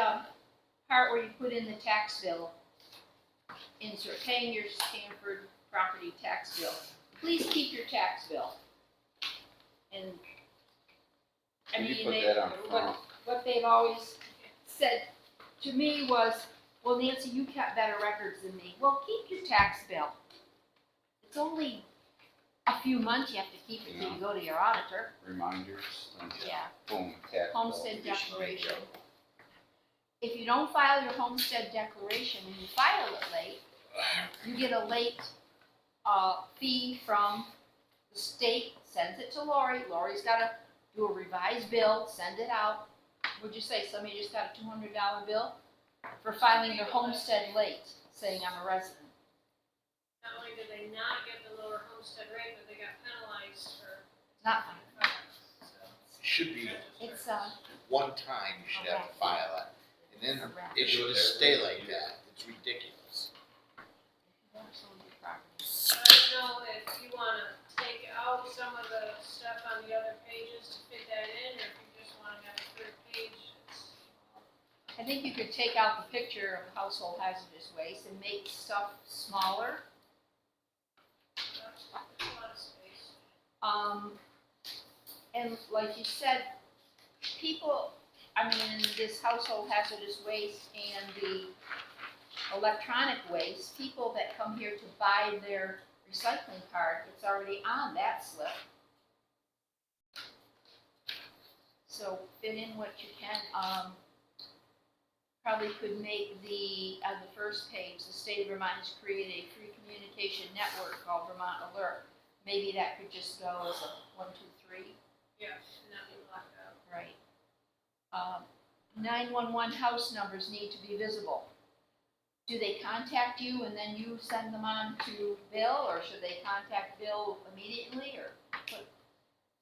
part where you put in the tax bill. Insert paying your Stamford property tax bill. Please keep your tax bill. And, I Can you mean, put they, that on front? what they've always said to me was, well, Nancy, you kept better records than me. Well, keep your tax bill. It's only a few months you have to keep it till you go to your auditor. Reminders, and Yeah. boom, tax bill. Homestead declaration. If you don't file your homestead declaration and you file it late, you get a late fee from the state, sends it to Lori. Lori's gotta do a revised bill, send it out. Would you say somebody just got a $200 bill for filing their homestead late, saying I'm a resident? Not only did they not get the lower homestead rate, but they got penalized for. Not fine. So. It should be It's one time you should have to file it, and then it should just stay like that, it's ridiculous. I don't know if you wanna take out some of the stuff on the other pages to fit that in, or if you just wanna have a third page that's. I think you could take out the picture of household hazardous waste and make stuff smaller. That's a lot of space. And like you said, people, I mean, this household hazardous waste and the electronic waste, people that come here to buy their recycling card, it's already on that slip. So fit in what you can, probably could make on the first page, the state of Vermont has created a free communication network called Vermont Alert. Maybe that could just go as a 1, 2, 3. Yeah, and that be blocked out. Right. 911 house numbers need to be visible. Do they contact you and then you send them on to Bill, or should they contact Bill immediately, or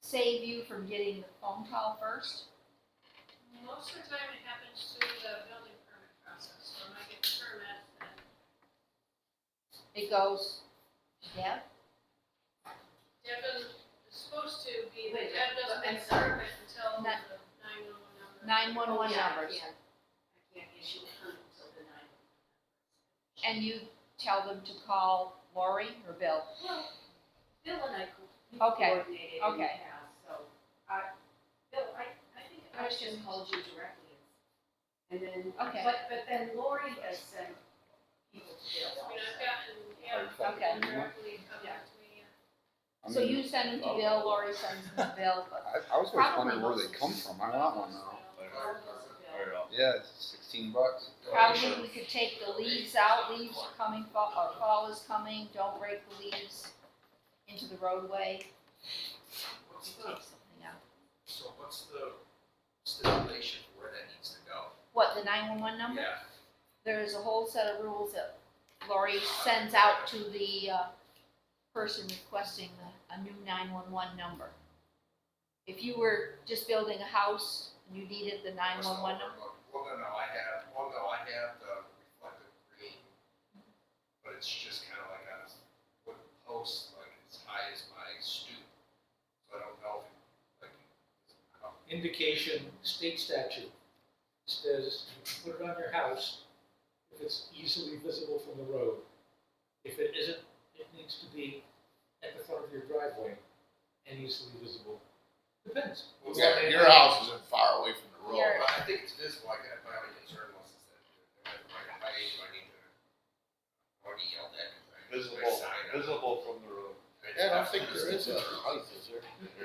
save you from getting the phone call first? Most of the time it happens through the building permit process, so when I get the permit, then It goes, Deb? Deb doesn't, it's supposed to be, but Wait, Deb doesn't I'm get the sorry. permit until Not- the 911 number. 911 Yeah, numbers. I can't issue a permit until the 9. And you tell them to call Lori or Bill? Well, Bill and I Okay, coordinated in the okay. past, so, Bill, I think I just called you directly. And then, Okay. but then Lori has sent people to Bill I mean, also. I've gotten, yeah, Okay. people directly come Yeah. to me, yeah. I So mean, you send them to Bill, Lori sends them to Bill, but I was always Probably wondering where most they come from. I want one now. Or goes to Bill. Very often. Yeah, it's $16. probably we could take the leaves out, leaves are coming, fall is coming, don't break the leaves into the roadway. What's Take something out. So what's the stipulation for where that needs to go? What, the 911 number? Yeah. There's a whole set of rules that Lori sends out to the person requesting a new 911 number. If you were just building a house and you needed the 911 number, Well, no, I have the reflective green, but it's just kind of like on a wooden post, like as high as my stoop. So I don't know if, like, Indication, state statute says you put it on your house if it's easily visible from the road. If it isn't, it needs to be at the front of your driveway and easily visible. Depends. Yeah, your house isn't far away from the road. Your- But I think it's visible, I got, my only concern was is that, my age, I need to, already yelled at. 'cause I- Visible, I sign up. visible from the road. Yeah, I don't think there is a height, is there?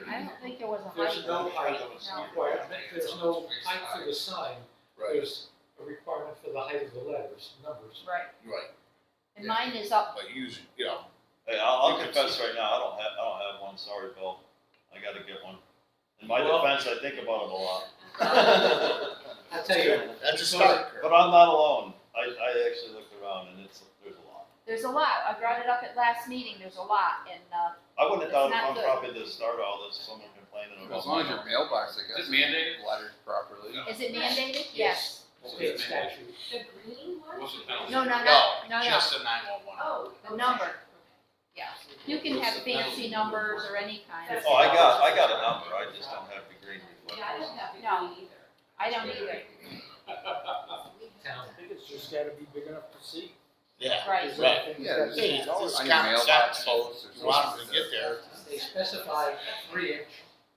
I don't think there was a height. There's no height No. requirement, there's no height for the sign, Right, there's a requirement for the height of the letters, numbers. Right, right, and mine is up, but usually, you know, Hey, I'll You can confess see- right now, I don't have one, sorry, Bill. I gotta get one. In my Well- defense, I think about it a lot. I tell you, that's a start, Kurt. But I'm not alone. I actually looked around and there's a lot. there's a lot, I brought it up at last meeting, there's a lot, and, I wouldn't have thought It's not I'm good. probably the start of all this, someone complaining about. As long as your mailbox, I guess, Is it mandated? lettered properly. is it mandated? Yes. state statute. The green one? What's the penalty? No, no, No, no, no, just a 911. Oh. the okay. number, yeah. You can have fancy numbers or any kind. Oh, I got a number, I just don't have the green Yeah, I reflector. don't have the No. green either. I don't either, Town. I think it's just gotta be big enough to see. Yeah, right. right. Yeah, there's Hey, it's always it's on your got mailbox sense. posts or You want them something. to get there. They specify 3-inch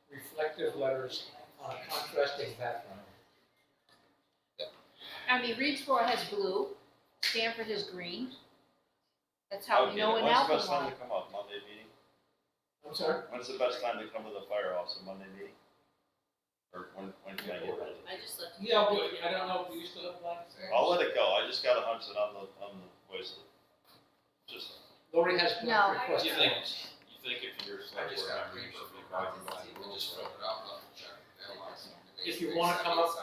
reflective letters on a contrasting background. I mean, Reedsboro has blue, Stamford has green. That's how we Okay, know in When's the best Alphen. time to come up, Monday meeting? I'm sorry? When's the best time to come to the firehouse, a Monday meeting? Or when can I get ready? I just let. Yeah, but I don't know, do you still have blanks? I'll let it go, I just got a hunch that I'm the waste of, just, Lori has No. blank request You think- forms. You think if you're a I select just board got member, you green should be for abiding by the I rules. just filled it out, and I'll check the mailbox. If you wanna come up-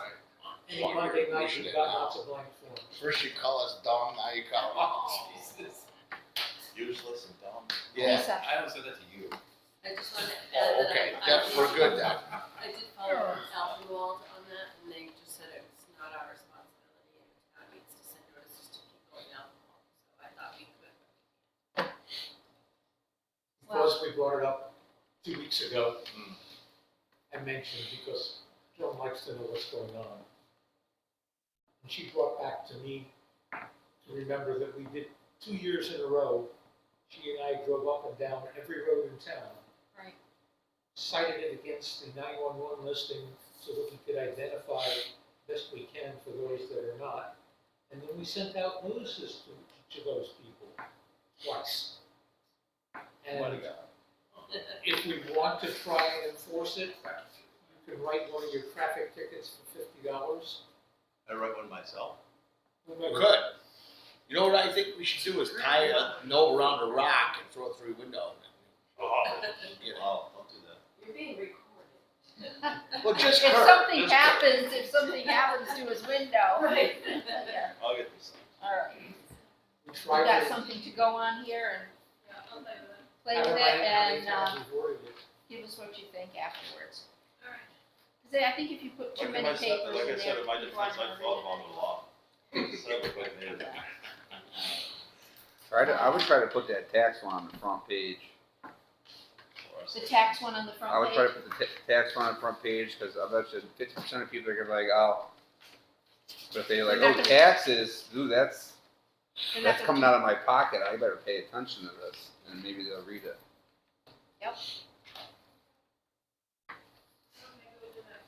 Any Monday night, you've got lots of blank forms. First you call us dumb, now you call us. useless and dumb. Yeah, Lisa, I haven't said that to you. I just wanted to oh, add that okay, I that's, we're good then. I did follow Alphenwald on that, and they just said it's not our responsibility, and the town needs to send notices to people in Alphenwald, so I thought we could. Because we brought it up 2 weeks ago. Hmm. I mentioned because Joan likes to know what's going on. And she brought back to me to remember that we did 2 years in a row. She and I drove up and down every road in town. Right. Cited it against the 911 listing so that we could identify best we can for those that are not. And then we sent out notices to each of those people twice. And if we want to try and enforce it, you can write one of your traffic tickets for $50. I write one myself. Good. You know what I think we should do is tie a note around a rock and throw it through a window. Oh, You know, don't do that. You're being recorded. Well, just If Kurt. something Just Kurt. happens to his window. Right. Yeah, I'll get these things. all right. We We tried got to- something to go on here and Yeah, I'll play with it. play I with don't it know how many and, times we've ordered it. give us what you think afterwards. Alright. Cause I think if you put too Like many I said, papers like I in said, there, in my people aren't defense, I gonna thought read about it it a lot. So I look like an idiot. I would try to put that tax one on the front page. The tax one on the front I would try to page, put the tax one on the front page, cause I bet you 50% of people are gonna be like, oh. But if they're like, They're not oh, gonna- taxes, ooh, that's they're not coming gonna- out of my pocket, I better pay attention to this, and maybe they'll read it. Yep. So maybe we'll do that.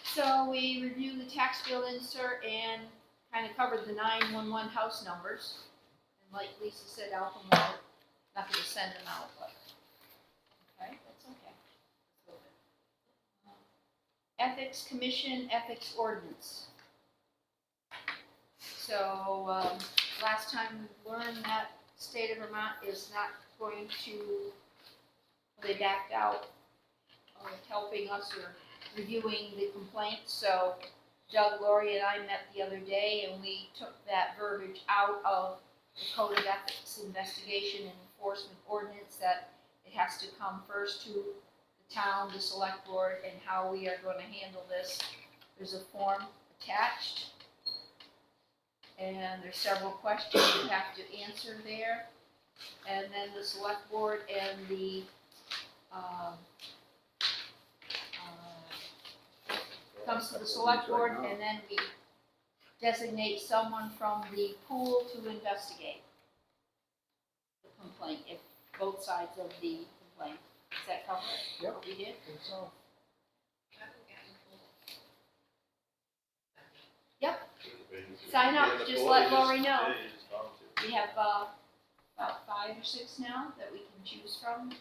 So we reviewed the tax bill insert and kind of covered the 911 house numbers. And like Lisa said, Alpha Mall, not gonna send them out, but, okay, that's okay. Ethics Commission, Ethics Ordinance. So, last time we learned that state of Vermont is not going to, they backed out of helping us or reviewing the complaints, so Doug, Lori, and I met the other day, and we took that verbiage out of the Code of Ethics Investigation and Enforcement Ordinance, that it has to come first to the town, the select board, and how we are gonna handle this. There's a form attached, and there's several questions you have to answer there. And then the select board and the, comes to the select board, and then we designate someone from the pool to investigate the complaint, if both sides of the complaint. Does that cover it? Yep. What we did? I think so. Sign up, Yeah, the just board, let you Lori know. Yeah, you just volunteer. We have, about 5 or 6 now that we can choose from.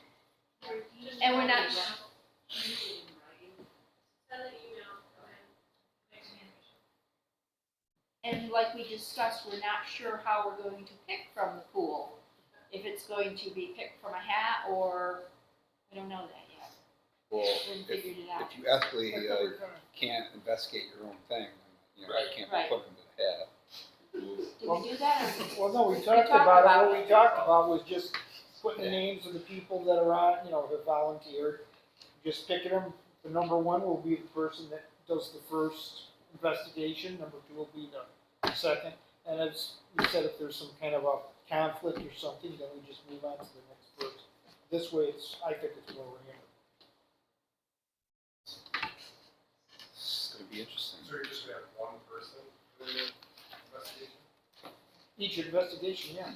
And we're not, Send an email, go ahead. Next meeting. and like we discussed, we're not sure how we're going to pick from the pool. If it's going to be picked from a hat, or, we don't know that yet. Well, We haven't if, figured it out. if you ethically can't investigate your own thing, you know, you can't be Right. put into the hat. Did we do that, or? Well, no, we We talked talked about about it, what it. we talked about was just putting the Yeah. names of the people that are on, you know, that volunteered. Just picking them, the number 1 will be the person that does the first investigation, number 2 will be the second. And as we said, if there's some kind of a conflict or something, then we just move on to the next person. This way, I think it's more random. It's gonna be interesting. So you're just gonna have one person doing the investigation? Each investigation, yeah.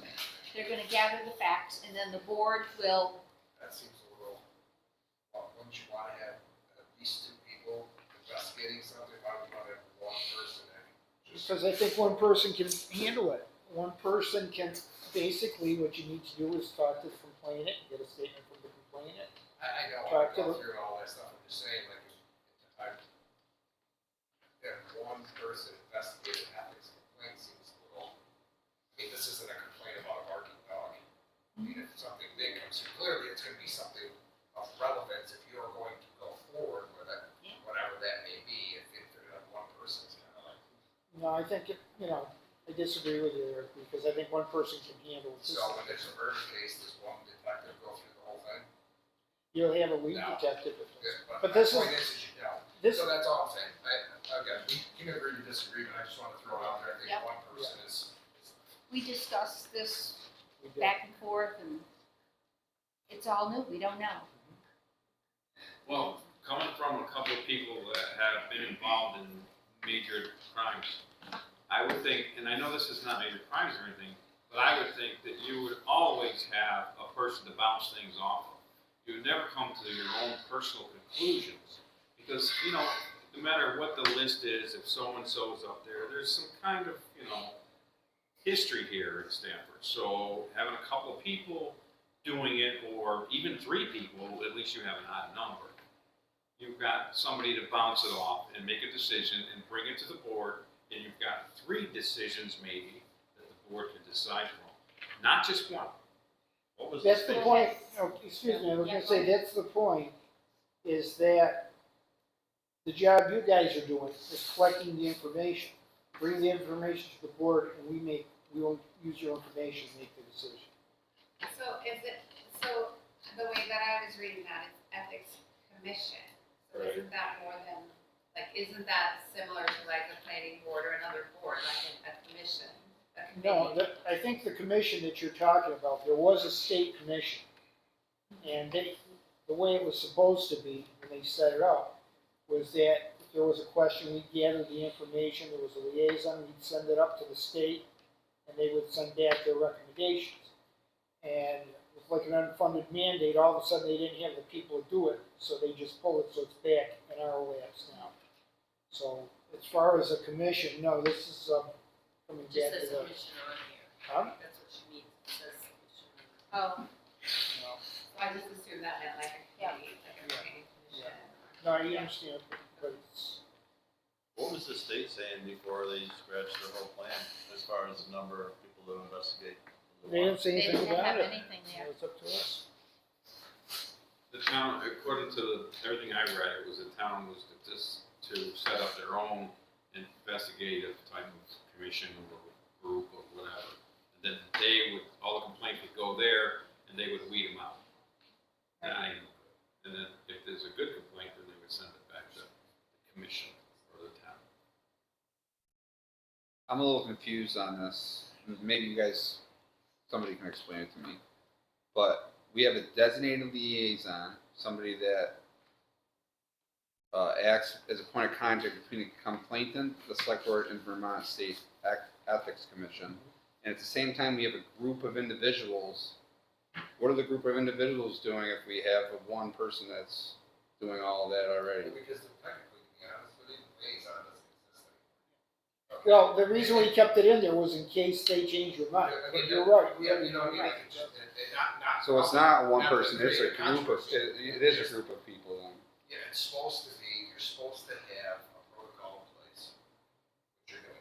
They're gonna gather the facts, and then the board will, That seems a little, well, wouldn't you wanna have at least 2 people investigating something? Why would you wanna have one person and just? Because I think one person can handle it. One person can, basically, what you need to do is talk to the complainant, get a statement from the complainant. I know, Talk I've to gone the- through all that stuff, I'm just saying, like, that one person investigating ethics complaint seems a little, I mean, this isn't a complaint about a barking dog. I mean, if something big comes through, clearly it's gonna be something of relevance if you're going to go forward with it, Yeah. whatever that may be, if they're not one person, it's kinda like. No, I think, I disagree with you there, because I think one person can handle it. So when there's a murder case, does one detective go through the whole thing? You'll have a lead No. detective. Yeah, But my this point is, is you don't. this, So that's all I'm saying. Again, we can agree to disagree, but I just wanna throw it out there. I think Yep. one person is we discuss this we did. back and forth, and it's all new, we don't know. Well, coming from a couple of people that have been involved in major crimes, I would think, and I know this is not major crimes or anything, but I would think that you would always have a person to bounce things off of. You would never come to your own personal conclusions, because, you know, no matter what the list is, if so-and-so is up there, there's some kind of, you know, history here at Stamford. So having a couple of people doing it, or even 3 people, at least you have an odd number. You've got somebody to bounce it off and make a decision and bring it to the board, and you've got 3 decisions maybe that the board can decide from, not just one. What was That's the state? point, oh, excuse me, I was gonna say, that's the point, is that the job you guys are doing is collecting the information. Bring the information to the board and we will use your information to make the decision. So so the way that I was reading that is ethics commission. So Right. isn't that more than, like, isn't that similar to like the planning board or another board, like a commission, a No, committee? I think the commission that you're talking about, there was a state commission. And the way it was supposed to be, when they set it up, was that if there was a question, we'd gather the information, there was a liaison, we'd send it up to the state, and they would send back their recommendations. And it was like an unfunded mandate, all of a sudden they didn't have the people to do it, so they just pulled it, so it's back in our laps now. So, as far as a commission, no, this is, coming Just back to says the, commission on here. Huh? That's what she means, it says commission. Oh, no, I just assumed that meant like a committee, like a Yeah. planning commission. no, you understand, but it's, What was the state saying before they scratched their whole plan, as far as the number of people to investigate? they didn't say They anything didn't have about it. anything So there. it's up to us. The town, according to everything I read, it was the town was to set up their own investigative type of commission or group or whatever. And then all the complaints would go there and they would weed them out. And then if there's a good complaint, then they would send it back to the commission or the town. I'm a little confused on this. Maybe you guys, somebody can explain it to me. But we have a designated liaison, somebody that acts as a point of contact between the complainant, the select board, and Vermont State Ethics Commission. And at the same time, we have a group of individuals. What are the group of individuals doing if we have one person that's doing all of that already? Because technically, to be honest with you, the liaison doesn't exist anymore. Well, the reason we kept it in there was in case they change your mind, I but mean, you're right. we Yeah, already you know what I mean, know it could just, not. So it's not one not to person, it's a create group of, controversy. it is a group of people then. Yeah, it's supposed to be, you're supposed to have a protocol in place, which you're doing,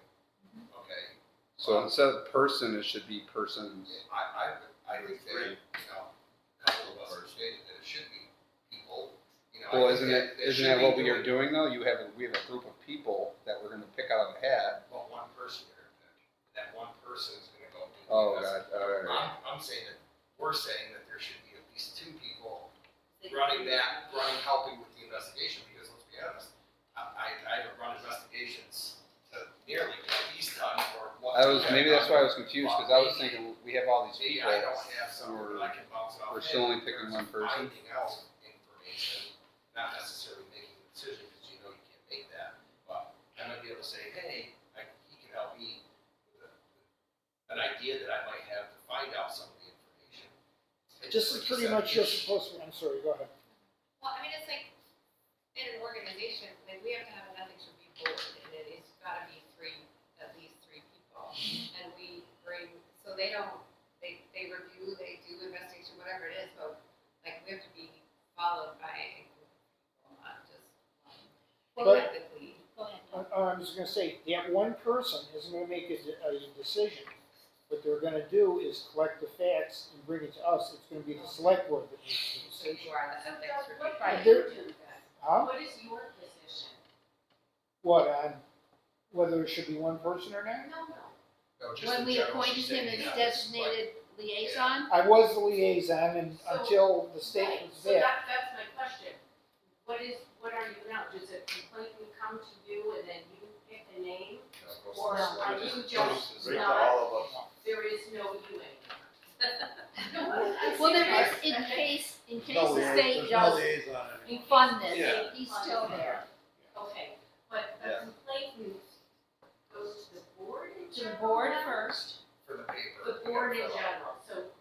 okay? So instead of person, it should be persons. I think that, you know, a couple of us have stated that it should be people, you know. I Well, think isn't that what we are doing though? We have a group of people that we're gonna pick out of a hat. Well, one person you're gonna pick, that one person is gonna go do the Oh, investigation. God, alright. I'm saying that, we're saying that there should be at least two people running, helping with the investigation, because let's be honest, I haven't run investigations to nearly what he's done or what. Maybe that's why I was confused, cause I was thinking, we have all these Maybe people. I don't have someone that I can bounce it off. We're still only picking one person? Finding out information, not necessarily making a decision, because you know you can't make that, but I might be able to say, hey, he can help me with an idea that I might have to find out some of the information. This is pretty much just supposed to, I'm sorry, go ahead. Well, I mean, it's like, in an organization, like, we have to have an ethics review board, and it's gotta be at least three people. And we bring, so they review, they do investigation, whatever it is, but, like, we have to be followed by a group of people, not just one. But- Technically, Go ahead. I was gonna say, that one person isn't gonna make a decision. What they're gonna do is collect the facts and bring it to us. It's gonna be the select board that makes the so you decision. are the ethics review. What Right. do you do then? Huh? What is your position? What, on whether it should be one person or not? No. No, just When in we general, appointed she's him saying, as yeah, designated liaison, I was the liaison and So- until the state Right, was so there. that's my question. What are you now? Does a complaint come to you and then you pick a name? you know, goes to Or the are select- you Right just to not, all of us. there is no you anymore? well, there is, in case No, the there's state no does liaison anymore. fund this, Yeah. he's still there. Okay, but Yeah. a complaint goes to the board in To the general? board then? first, For the paper. The board in general, so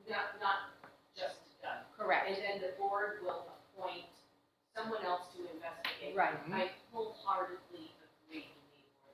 not just done. correct, And then the board will appoint someone else to investigate. right. I wholeheartedly agree you need more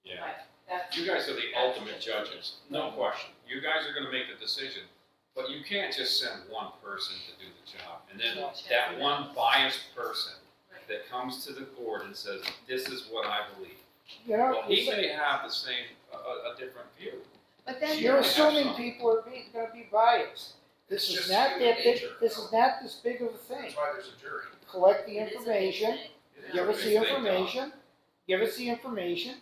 than Yeah. one. But that's. You guys are the ultimate judges, no question. You guys are gonna make the decision, but you can't just send one person to do the job. And then No. that one biased person Right. that comes to the board and says, this is what I believe. You know, Well, he may have the same, a different view. But then, You're assuming people are gonna be biased. This It's is just not human that big, nature. this is not this big of a thing. That's why there's a jury. Collect the It is a big information, thing. give us the give us the information,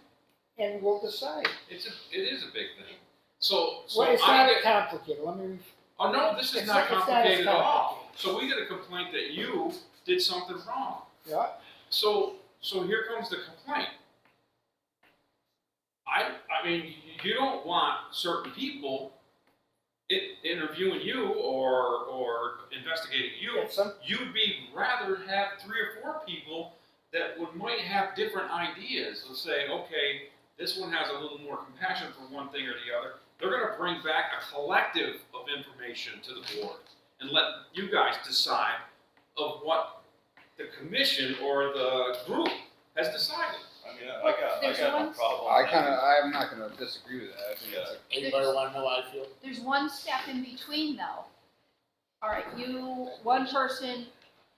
and we'll decide. It is a big thing. So Well, it's I not get, complicated, let me, oh no, this is it's not not as complicated at all. complicated. So we get a complaint that you did something wrong. yeah, So here comes the complaint. I mean, you don't want certain people interviewing you or investigating you. it's some, You'd be rather have 3 or 4 people that might have different ideas. Let's say, okay, this one has a little more compassion for one thing or the other. They're gonna bring back a collective of information to the board and let you guys decide of what the commission or the group has decided. I mean, I There's got no one- problem. I'm not gonna disagree with that. I think it's a anybody wanna know how I feel? there's one step in between though. All right, one person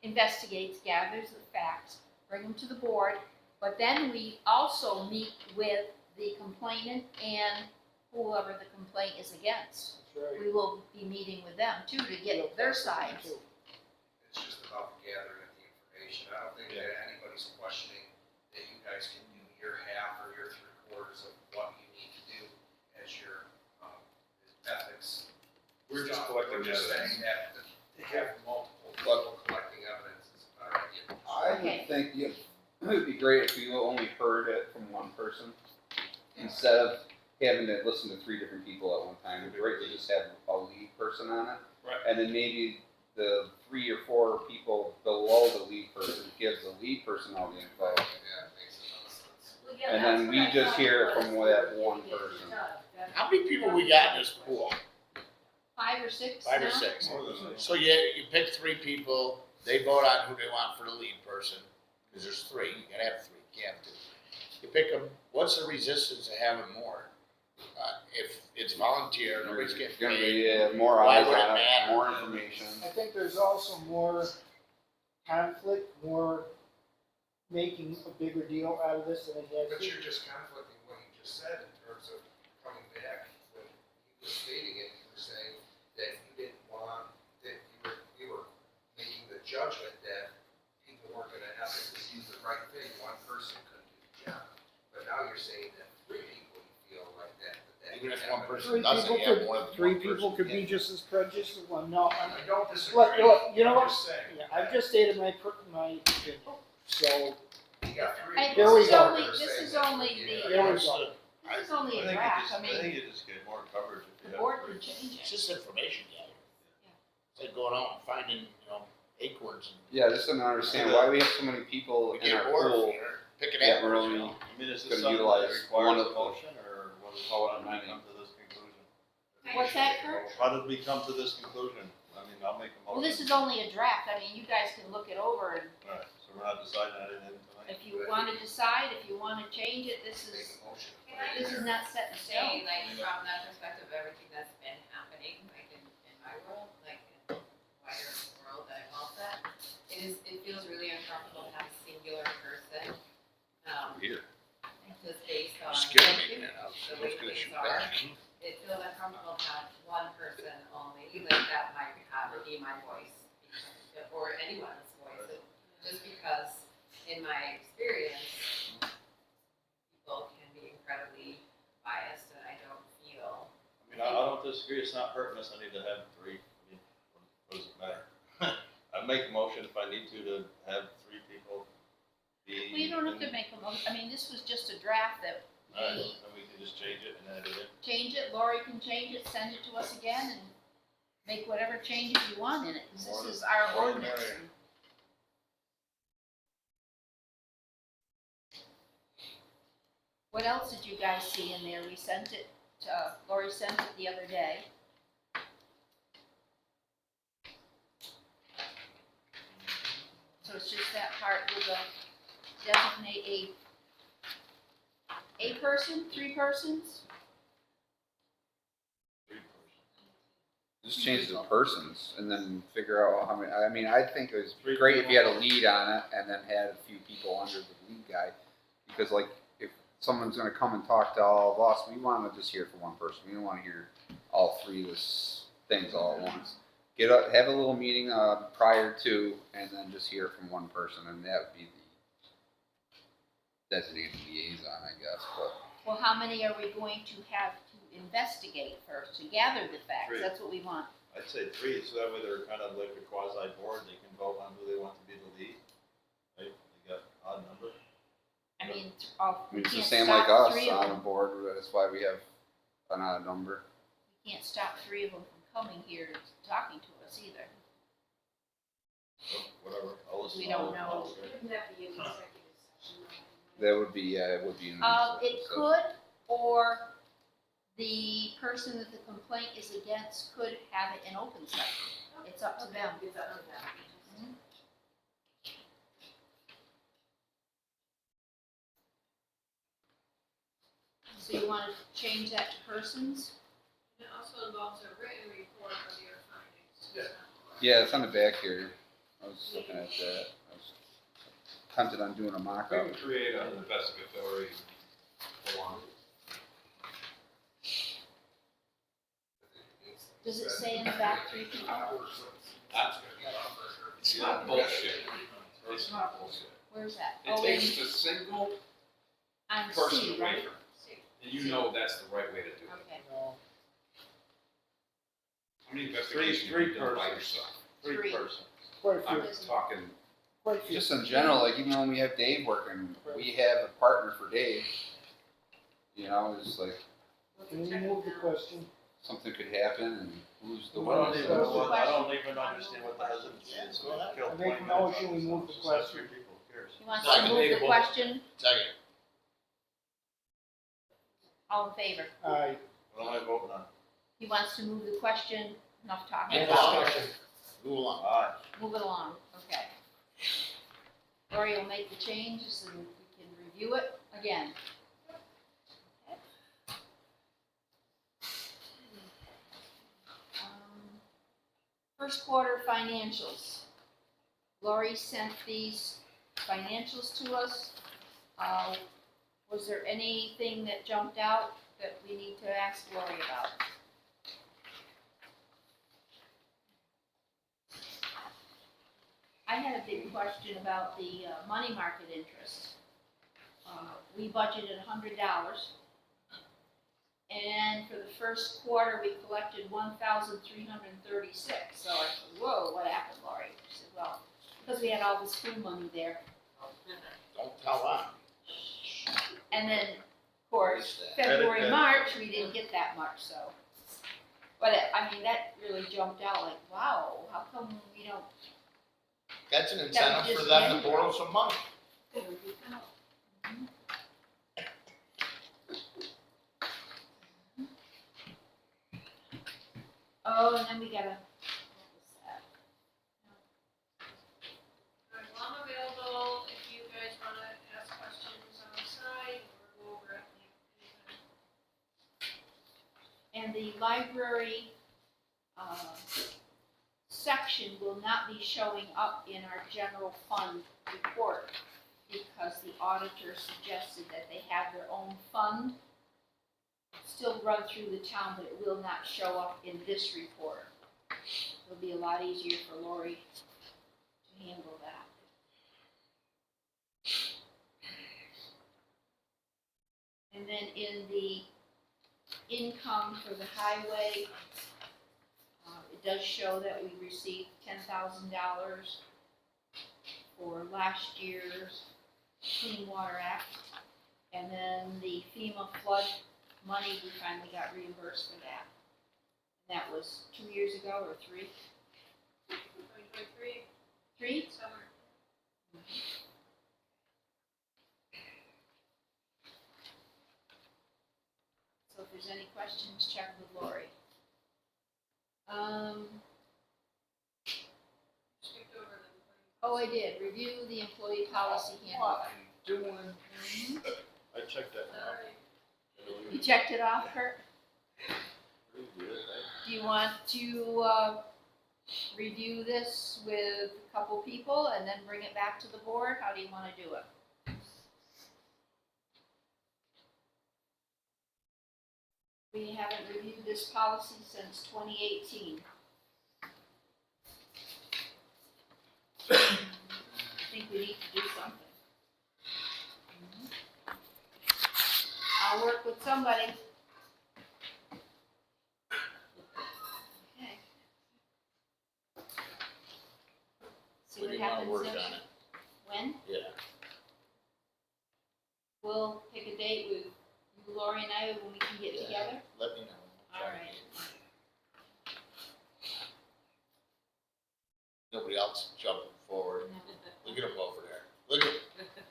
investigates, gathers the facts, bring them to the board, but then we also meet with the complainant and whoever the complaint is against. That's right. We will be meeting with them too to get their sides. It's just about the gathering of the information. I don't think that anybody's questioning that you guys can do your half or your 3/4 of what you need to do as your, ethics. We're just stuff. collecting We're just evidence. saying that to have multiple people collecting evidence is a better idea. I Okay. would think it would be great if we only heard it from one person instead of having to listen to 3 different people at one time. It'd be great to just have a lead person on it. Right. And then maybe the 3 or 4 people below the lead person gives the lead person all the info. Yeah, it makes a lot of sense. Well, yeah, And that's then what we I just thought hear it it from was that for one getting it person. done. That's- How many people we got in this pool? 5 or 6 5 or now? 6. More than that. So you pick 3 people, they vote on who they want for the lead person, because there's 3, you gotta have 3, you can't have 2. You pick them, what's the resistance to having more? If it's volunteer, nobody's getting Gonna paid. be more Why eyes would it on it, matter? more information. I think there's also more conflict, more making a bigger deal out of this than it has But been. you're just conflicting what you just said in terms of coming back. When you were stating it, you were saying that you didn't want, that you were making the judgment that people weren't gonna ethically use the right thing, one person couldn't do the job. But now you're saying that 3 people you feel like that. Even if one person Three doesn't, people you have could- more than 3 one people person could be can. just as prejudiced as one, no, I don't disagree. look, you know I'm what? just saying. Yeah, I've just stated my opinion, so, You got 3 I- people Here we this is go. only, that are this saying is that. only Yeah. the, there we go. this is only I a think draft, you I just, I mean, think you just get more coverage if you the have. board can change It's it. just information gathering. It's like going out and finding, acorns and Yeah, I just don't understand why we have so many people we in get our bored, pool. picking Yeah, apples, we're only- I mean, is Gonna this something that utilize one requires of a the- motion, or what is, How how did we many? come to this conclusion? What's that, Kurt? How did we come to this conclusion? I mean, I'll make a motion. Well, this is only a draft, I mean, you guys can look it over, and Right, so we're not deciding anything tonight? if you wanna decide, if you wanna change it, this Make is, a motion. Can I this is not set in say, stone. like, from that perspective of everything that's been happening, like in my world, like in the wider world that I'm also at, it feels really uncomfortable to have a singular person, Here. just based on scared me, man, I was the way gonna things shoot are. back. It feels uncomfortable to have one person only, like that might have to be my voice, or anyone's voice, just because in my experience, people can be incredibly biased, and I don't feel. I mean, I don't disagree, it's not hurting us any to have 3, I mean, what does it matter? I'd make a motion if I need to have 3 people be. Well, you don't have to make a motion, I mean, this was just a draft that Alright, we then we can just change it and edit it. change it, Lori can change it, send it to us again, and make whatever changes you want in it, 'cause More this is the- our more the ordinance. merrier. What else did you guys see in there? We sent it, Lori sent it the other day. So it's just that part with the designate a person, 3 persons? 3 Just change the persons and then figure out how many, I mean, I think it was Three great if you had a people. lead on it and then had a few people under the lead guy. Because like, if someone's gonna come and talk to all of us, we wanna just hear from one person, we don't wanna hear all three of this things all at once. Get up, have a little meeting, prior to, and then just hear from one person, and that would be the designated liaison, I guess, but. Well, how many are we going to have to investigate first, to gather the facts? Three. That's what we want. I'd say 3, so that way they're kind of like a quasi board, they can vote on who they want to be the lead. Right, they got odd number. I mean, we It's the can't same like stop us 3 of on the them. board, that's why we have an odd number. We can't stop 3 of them from coming here talking to us either. So, whatever, I'll listen. We don't know. Wouldn't that be an executive session? That would be, it would be. It could, or the person that the complaint is against could have it in open session. It's up to them. It's up to them. So you want to change that to persons? It also involves a written report of your findings. Yeah. Yeah, it's on the back here. I was looking at that. I was tempted on doing a We mock-up. can create an investigatory form. Does it say in the back 3 people? It's not bullshit. It's not bullshit. Where's that? It Oh, takes the single on person C, away right? from it. And you know that's the right way to do it. Okay. No. How many investigations have Three you done by persons. yourself? 3 Quite a I'm few, talking, quite a few. Just in general, like even when we have Dave working, we have a partner for Dave. You know, it's like Can you move the question? something could happen and who's the I one? don't even know what, I don't even understand what the hesitancy is. So kill I make 20 a minutes motion, on we this. move the Just have question. 3 people, who cares? He wants to move the question. Second. All in favor? Aye. What am I voting on? He wants to move the question. Enough talking. And discussion. Move along. Aye. Move it along, okay. Lori will make the changes and we can review it again. Okay. First quarter financials. Lori sent these financials to us. Was there anything that jumped out that we need to ask Lori about? I had a big question about the money market interest. We budgeted $100, and for the first quarter, we collected 1,336. So I said, whoa, what happened, Lori? She said, well, because we had all the school money there. Don't tell them. And then, of course, Missed that. February, Edit that. March, we didn't get that much, so. But I mean, that really jumped out like, wow, how come we don't? That's an That was incentive for just them January. to borrow some money. There you go. Oh, and then we gotta, what was that? Alright, well, I'm available if you guys wanna ask questions on the side or go over it anytime. And the library, section will not be showing up in our general fund report because the auditor suggested that they have their own fund, still run through the town, but it will not show up in this report. It'll be a lot easier for Lori to handle that. And then in the income for the highway, it does show that we received $10,000 for last year's Clean Water Act. And then the FEMA flood money, we finally got reimbursed for that. And that was 2 years ago or 3? 2023, 3? summer. So if there's any questions, check with Lori. Skipped over them. Oh, I did, review the employee policy handbook. What are you doing? Mhm. I checked that now. Alright. You checked it off, Kurt? Pretty good, eh? Do you want to review this with a couple people and then bring it back to the board? How do you want to do it? We haven't reviewed this policy since 2018. I think we need to do something. I'll work with somebody. Okay. See When what do you wanna happens work next. on it? When? Yeah. We'll pick a date with you, Lori, and I when we can get together. Let me know. All right. Nobody else jumping forward. Look at them over there. Look at.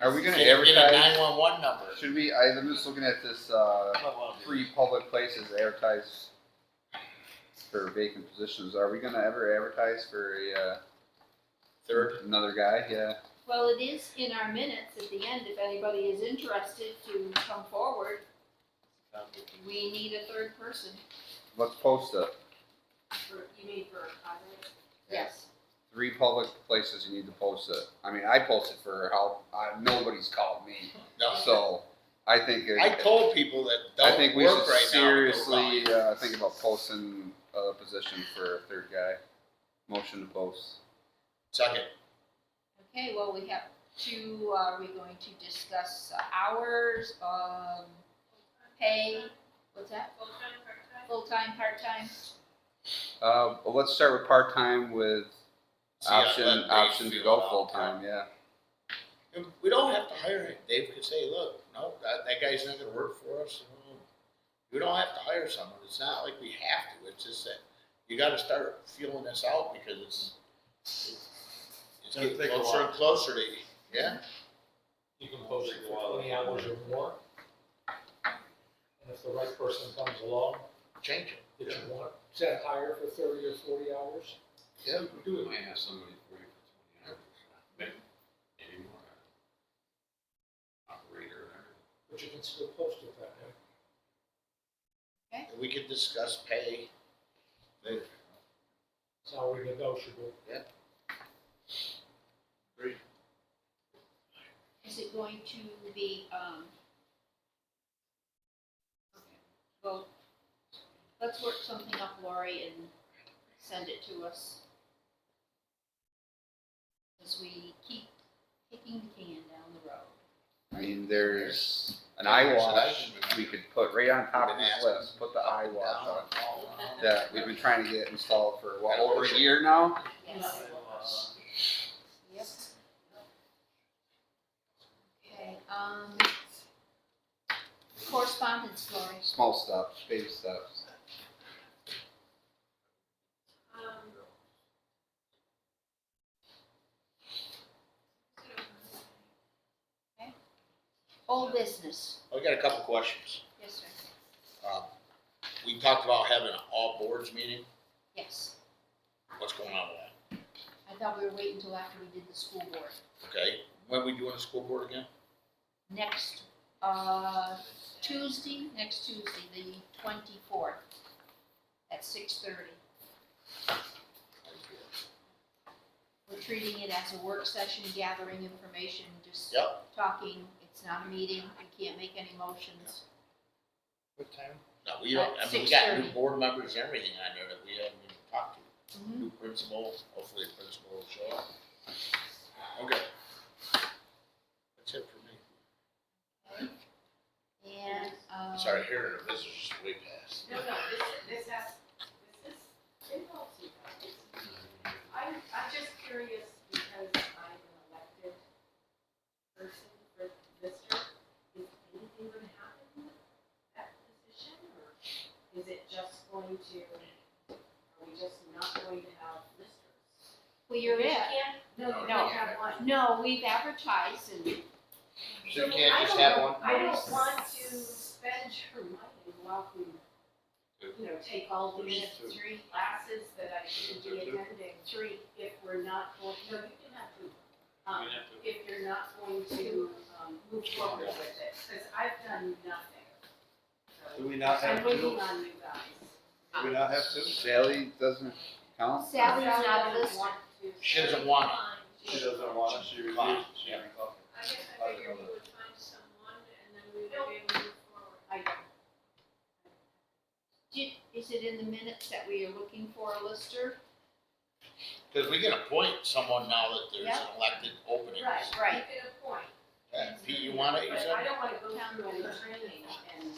Are we gonna Get a advertise? 911 number. Should we, I'm just looking at this, free public places advertise for vacant positions. Are we gonna ever advertise for a, Third. another guy? Yeah. Well, it is in our minutes at the end, if anybody is interested to come forward. We need a third person. Let's post it. You mean for Congress? Yes. 3 public places you need to post it. I mean, I posted for help. Nobody's called me. No. So I think I told people that I don't think we work should right now. seriously think about posting a position for a third guy. Motion to post. Second. Okay, well, we have two, are we going to discuss hours, pay, what's that? Full-time, part-time? Full-time, part-time? Well, let's start with part-time with See, I let option Dave to feel go it out. full-time, yeah. And we don't have to hire him. Dave could say, look, no, that guy's not gonna work for us. We don't have to hire someone. It's not like we have to. It's just that you gotta start feeling this out because it's gonna getting take a closer while. and closer to, yeah? You can post it for 20 hours or more. And if the right person comes along Change it. that you want, set hire for 30 or 40 hours, Yeah. you can do We it. might have somebody for you for 20 hours, maybe more. Operator or whatever. But you can still post it that way. And we could discuss pay later. Salary negotiable. Is it going to be, okay, well, let's work something up, Lori, and send it to us. As we keep kicking the can down the road. I mean, there's an eye wash we could put right on top of this list, put the eye wash on. That we've been trying to get installed for, what, over a year now? Yes. Yep. Okay, correspondence, Lori. Small stuff, baby steps. Old business. I got a couple questions. Yes, sir. We talked about having an all boards meeting. Yes. What's going on with that? I thought we were waiting until after we did the school board. Okay, when we doing the school board again? Next, Tuesday, the 24th, at 6:30. We're treating it as a work session, gathering information, just Yep. talking. It's not a meeting. We can't make any motions. What time? No, we don't, I mean, we got new board members and everything on there that we haven't even talked to. Mhm. New principal, hopefully the principal will show up. Okay. That's it for me. And, Sorry, hearing the visitors is way past. No, this involves you guys. I'm just curious because I'm an elected person for Lister. Is anything gonna happen with that position, or is it just going to, are we just not going to have listers? well, you're You it. can't, no, you No. can't have one. No, we've advertised and So you can't just have one? I don't want to spend your money and go out and, take all these three, classes that I should be attending. If we're not going, no, you can have two. If you're not going to, move forward with it, because I've done nothing. So Do we not have I'm waiting two? on you guys. Do we not have two? Sally doesn't count? Sally's not a Sally lister. want to- She doesn't want it. She doesn't want us, she refused. Fine. She Yeah. refused. I guess I figured we would find someone and then we would be able to move forward. I don't. Is it in the minutes that we are looking for a lister? Cause we can appoint someone now that there's Yeah. an elected opening. Right, Right. you can appoint, Pete, you want it, you but I said? don't wanna go through any training and.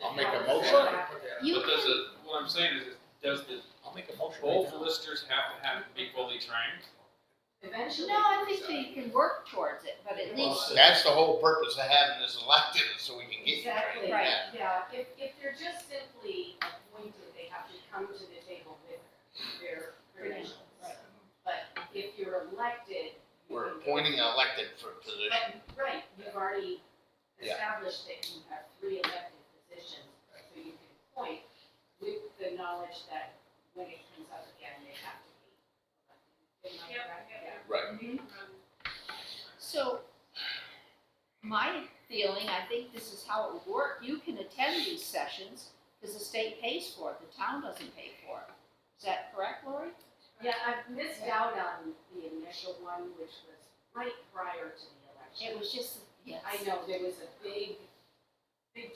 I'll make a How it's motion. happened. You But does can, it, what I'm saying is, does the, I'll make a motion right both now. listers have to be fully trained? Eventually. no, I think they can work towards it, but at least, That's the whole purpose of having this elected, is so we can get you Exactly, trained. Right. Yeah. yeah, if they're just simply appointed, they have to come to the table with their credentials. Right. But if you're elected. you We're can- appointing an elected for a position. Right, you've already Yeah. established that you have 3 elected positions, so you can appoint with the knowledge that when it comes up again, they have to be elected. Am I Yep, correct? yep, Yeah. yep. Right. so, my feeling, I think this is how it would work, you can attend these sessions, because the state pays for it, the town doesn't pay for it. Is that correct, Lori? Yeah, I missed out on the initial one, which was right prior to the election. It was just, yes. I know, there was a big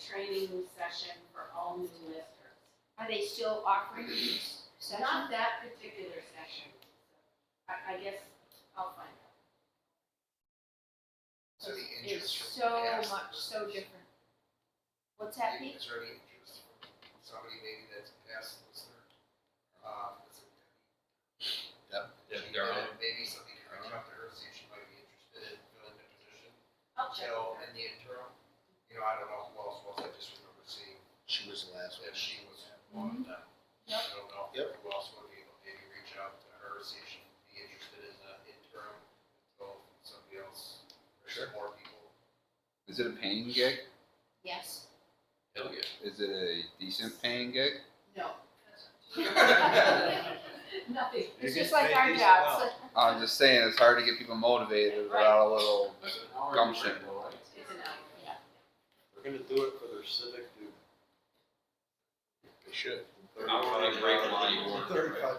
training session for all new listers. Are they still offering these sessions? Not that particular session. I guess I'll find out. Is there any It's interest from so past much, so listeners? different. What's that, Pete? Is there any interest from somebody maybe that's a past listener? Is it Debbie? Debbie Darling. Maybe somebody can reach out to her, see if she might be interested in filling the position. I'll check. Until in the interim, I don't know who else was, I just remember seeing She was the last one. that she was one of them. Yep. I don't know Yep. who else would be able to maybe reach out to her, see if she'd be interested in the interim, until somebody else, or some more people. Is it a paying gig? Yes. Hell yeah. Is it a decent paying gig? No. Nothing. It's You just get like paid our decent jobs. I'm just saying, it's hard to get people motivated without a little gumption. It's an hour. They're gonna do it for their civic duty. They should. I want to break money more. $35 a year.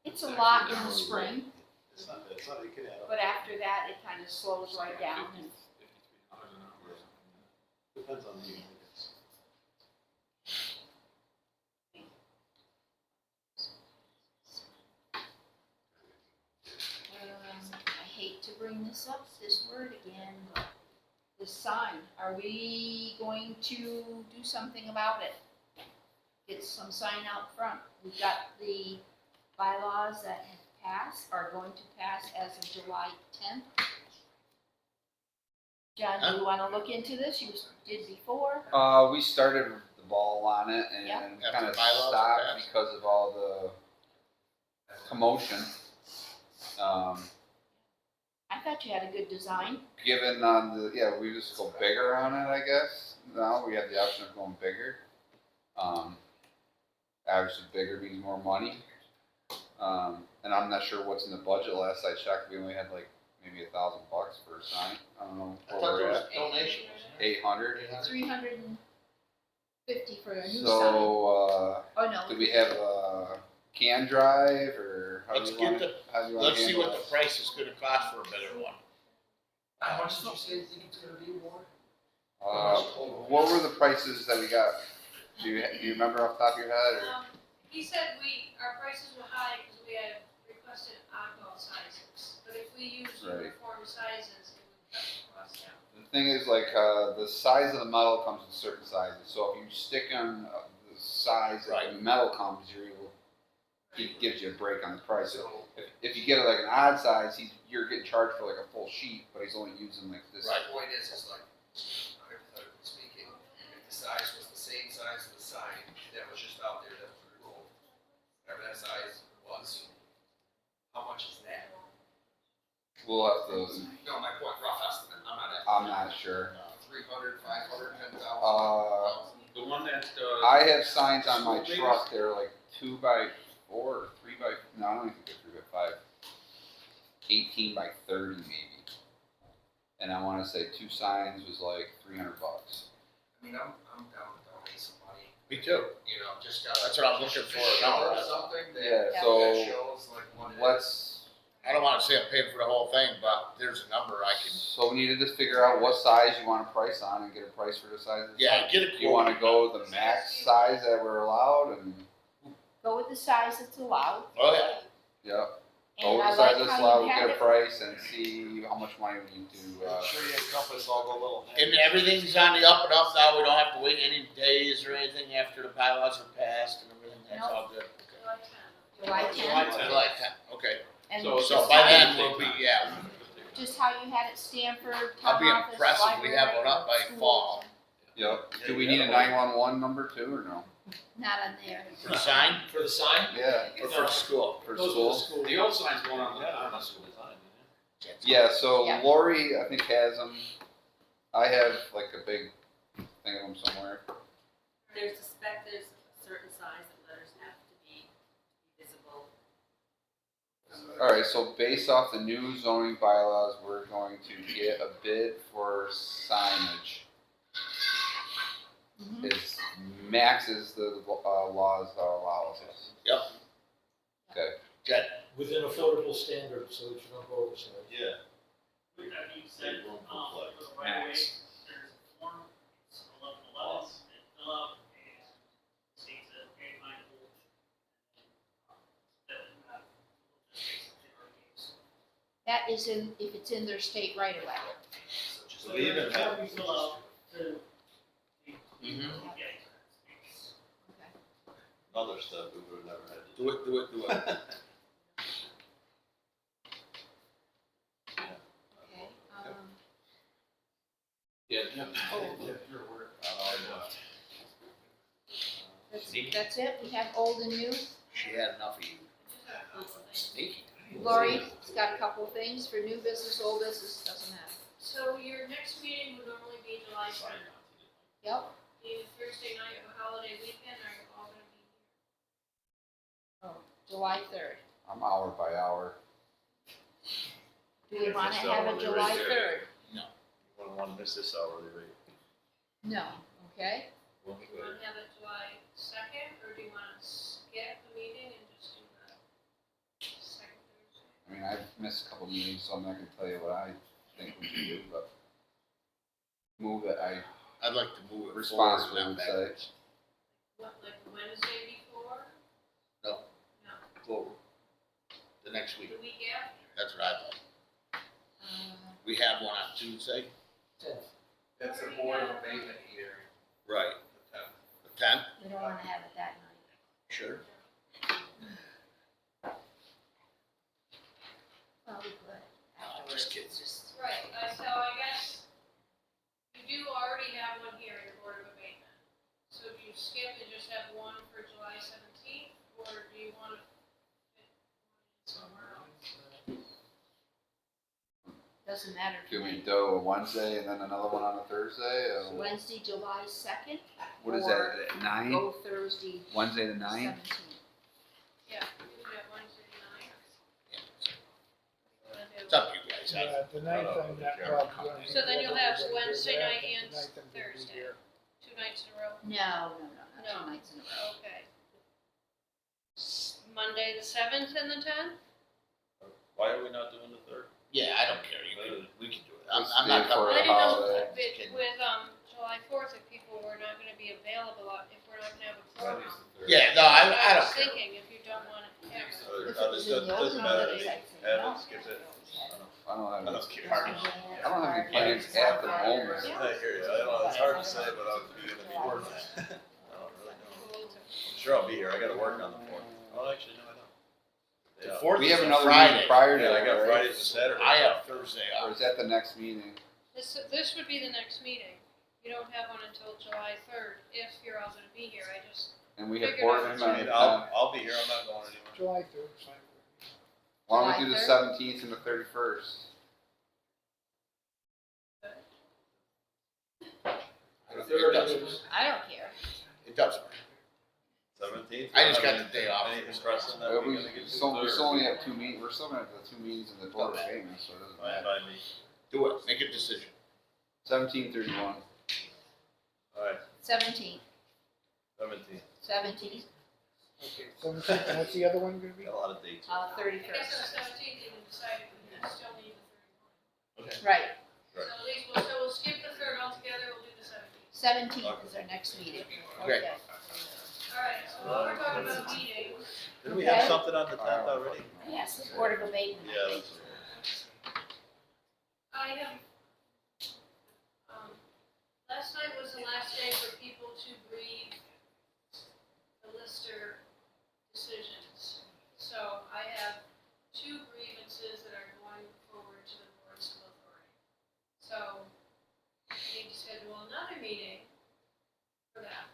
It's a lot in the spring, It's not, you can add up. but after that, it kind of slows right down and. $5,300 an hour or something. Depends on the units. I hate to bring this up, this word again, but the sign, are we going to do something about it? Get some sign out front. We've got the bylaws that have passed, are going to pass as of July 10th. John, do you want to look into this? You did before. We started the ball on it Yeah. and After kind of bylaws stopped are passed. because of all the commotion. I thought you had a good design. Given on the, yeah, we just go bigger on it, I guess. Now we have the option of going bigger. Obviously bigger means more money. And I'm not sure what's in the budget. Last I checked, we only had like maybe $1,000 for a sign. I don't know I where thought there we're was at. donation. 800. 350 for a new sign. So, Oh, no. do we have a can drive or how Let's do you get want? the, How do you want let's to see handle what the this? price is gonna cost for a better one. How much did you say you think it's gonna be more? What were the prices that we got? Do you remember off the top of your head or? He said our prices were high because we had requested oddball sizes, but if we use Right. uniform sizes, it would cut the cost down. The thing is, like, the size of the metal comes in certain sizes, so if you stick on the size that the metal comes, he gives you a break on the price. So if you get it like an odd size, you're getting charged for like a full sheet, but he's only using like this. Right, point is like, hypothetically speaking, if the size was the same size of the sign that was just out there, that was removed, whatever that size was, how much is that? We'll have to, No, my point, rough estimate, I'm not sure. 300, 500, 10,000. The one that, I have signs on my truck, they're like 2x4 or 3x, no, I don't even think they're 3x5. 18 by 30 maybe. And I wanna say 2 signs was like $300. I mean, I'm down to donate some money, Me too. just gotta. That's what I'm looking for, Show now. something that, Yeah, that so shows like what it is. let's I don't wanna say I'm paying for the whole thing, but there's a number I can, So we need to just figure out what size you want a price on and get a price for the size. yeah, get a You wanna quote. go the max size that we're allowed and, Go with the size that's allowed. Oh, yeah. yep. And Go with I the size like that's how allowed, you we'll have get a it. price and see how much money we need to, Sure you encompass all the little. And everything's on the up and up now, we don't have to wait any days or anything after the bylaws are passed and everything, that's Nope. all good. July July 10th. 10th. July 10th, okay. And So- So just by how- then, we'll be, yeah, just how you had it Stanford, I'll town be office, impressed if we have library, one up by schools. fall. yep. Yeah, Do we you need a gotta- 911 number too, or no? Not on there. For the sign, For the sign? Yeah, or for the school? for Those are school. the school. The old sign's going on, Yeah, on the that's school. good design, Yeah, so Yeah. Lori, I think, has them. I have like a big thing of them somewhere. There's there's a certain size that letters have to be visible. Alright, so based off the new zoning bylaws, we're going to get a bid for signage. Mhm. It's maxes the laws allow us. Yep. Okay, Within affordable standards, so that you don't go oversized. Yeah. With that being said, Room for for flex. the right of way, Max. there's a form, it's 1111, and fill out, and states that, okay, find a hold. That, just basically our case. That is in, if it's in their state right of way. So We even there's a have- form you fill out to. Mhm. Yeah. Other stuff we would have never had to Do it, do it, do it. Okay. Yeah. That's it, we have old and new. She had enough of you. Sneaky. Lori's got a couple of things for new business, old business, doesn't matter. So your next meeting would normally be July 10th. Yep, The Thursday night of a holiday weekend, are you all gonna be here? July 3rd. I'm hour by hour. Do we want to have a July 3rd? You wouldn't want to miss this hourly rate. No, okay? Do you wanna have it July 2nd, or do you wanna skip the meeting and just do the second Thursday? I mean, I've missed a couple meetings, so I'm not gonna tell you what I think we should do, but move it, I'd like to move it forward, responsibly not would say. backwards. What, like Wednesday before? No. No, Forward. The next week, the week after? that's what I'd like. We have one on Tuesday. That's a board of abatement hearing. Right. The 10th? We don't want to have it that night. Sure. Well, we could. Just kidding. Right, so I guess you do already have one here in your Board of Abatement. So do you skip and just have one for July 17th, or do you want to fit one somewhere else? Doesn't matter to Can we me. do a Wednesday and then another one on a Thursday? Wednesday, July 2nd, What is that, at 9? go Thursday, Wednesday the 9th? 17th. Yeah, you can have Wednesday night. It's up to you guys. Yeah, the ninth, I'm not probably. So then you'll have Wednesday night The and ninth I'm gonna be Thursday. here. 2 nights in a row. No, not No. 2 nights in a row. Okay. Monday the 7th and the 10th? Why are we not doing the 3rd? Yeah, I don't care, we can do it. Let's I'm do not it for coming. I a didn't know holiday. with July 4th, if people were not gonna be available, if we're not gonna have a quorum. Yeah, no, I I was don't care. thinking, if you don't want to have it. If it was in the old Doesn't matter to holidays, me. I'd say Have no. it, skip it. I don't I have, don't care. I don't have any plans at the moment. I hear you. I don't know, it's hard to say, but I'm gonna be working. I don't really know. I'm sure I'll be here. I gotta work on the 4th. Oh, actually, no, I don't. The Yeah. 4th We is have a another Friday. meeting prior to Yeah, I that, got right? Fridays and Saturdays. I have Thursday Or off. is that the next meeting? This would be the next meeting. You don't have one until July 3rd, if you're all gonna be here, I just, And we have Figured board out I amendment mean, on the 10th. I'll be here. I'm not going anywhere. July 3rd, fine. Why don't we do July the 3rd? 17th and the 31st? It doesn't, I don't care. it doesn't. 17th? I just got the day off. Anything pressing that We we're gonna get still, to? we still only have 2 meetings, we're still gonna have the 2 meetings in the board of abatement, so it doesn't Fine matter. by me. Do it, make a decision. 1731. Alright, 17th, 17th. 17th. Okay, 17th, and what's the other one gonna be? Got a lot of dates. I guess on 31st. the seventeenth, you can decide if we still need the 31. Okay. Right, So at least, we'll skip the third altogether, we'll do the 17th. 17th is our next meeting. Okay. Okay. All right, so while we're talking about meetings, Didn't we have Okay. something on the 10th already? Yes, the Board of Abatement. Yeah, that's. I have, last night was the last day for people to read the Lister decisions. So I have 2 grievances that are going forward to the Board of Civil Authority. So I need to schedule another meeting for that.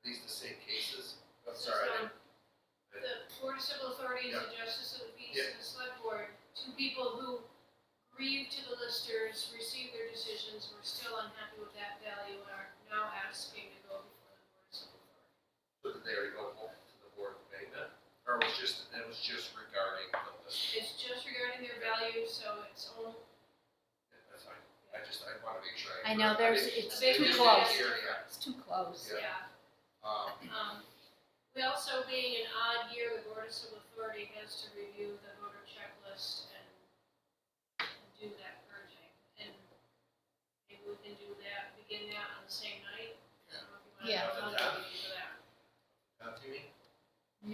Are these the same cases? I'm This is, sorry, I didn't. The Board of Civil Authority is the Justice of the Peace and the Select Board. 2 people who grieved to the listers, received their decisions, were still unhappy with that value, and are now asking to go before the Board of Civil Authority. So did they already go home to the Board of Abatement? Or was it was just regarding the list? It's just regarding their value, so it's only, Yeah, that's fine. I want to make sure. I know, there's, it's too close. It's too close. yeah. Um, We also, being an odd year, the Board of Civil Authority has to review the voter checklist and do that purging. And maybe we can do that, begin that on the same night. I don't know if you Yeah. want to have a meeting for that. you mean?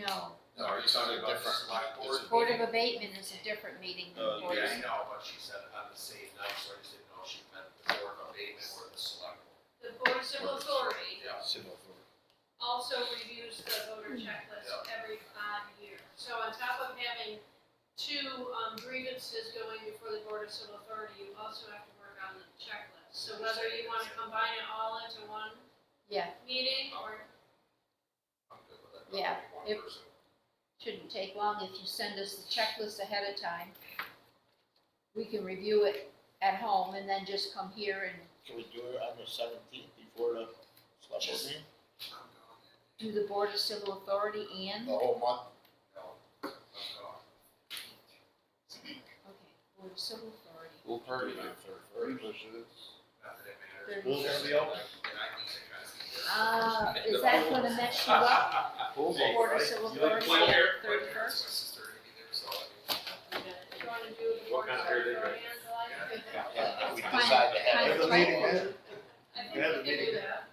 No, No, are you talking about the select board? Board of Abatement is a different meeting than the Board Yeah, of. I know, but she said on the same night, so I just didn't know if she meant the Board of Abatement or the select board. The Board of Civil Authority Yeah. Civil authority. also reviews the voter checklist every odd year. So on top of having 2 grievances going before the Board of Civil Authority, you also have to work on the checklist. So whether you want to combine it all into one Yeah, meeting, or I'm good with that. Yeah, One if- person. shouldn't take long if you send us the checklist ahead of time. We can review it at home and then just come here and Can we do it on the 17th before the select board meeting? do the Board of Civil Authority and, The whole month? No, I'm gone. okay, Board of Civil Authority. We'll party. Not that it matters. Who's gonna be open? And I need to kind of see this. Is that gonna mess you up? Board of Civil Authority, My 31st? sister to be there, so I mean. you want to do the Board of Civil Authority and July? Yeah, we Kind of- decide to kind have of it. tight. I think we can do that.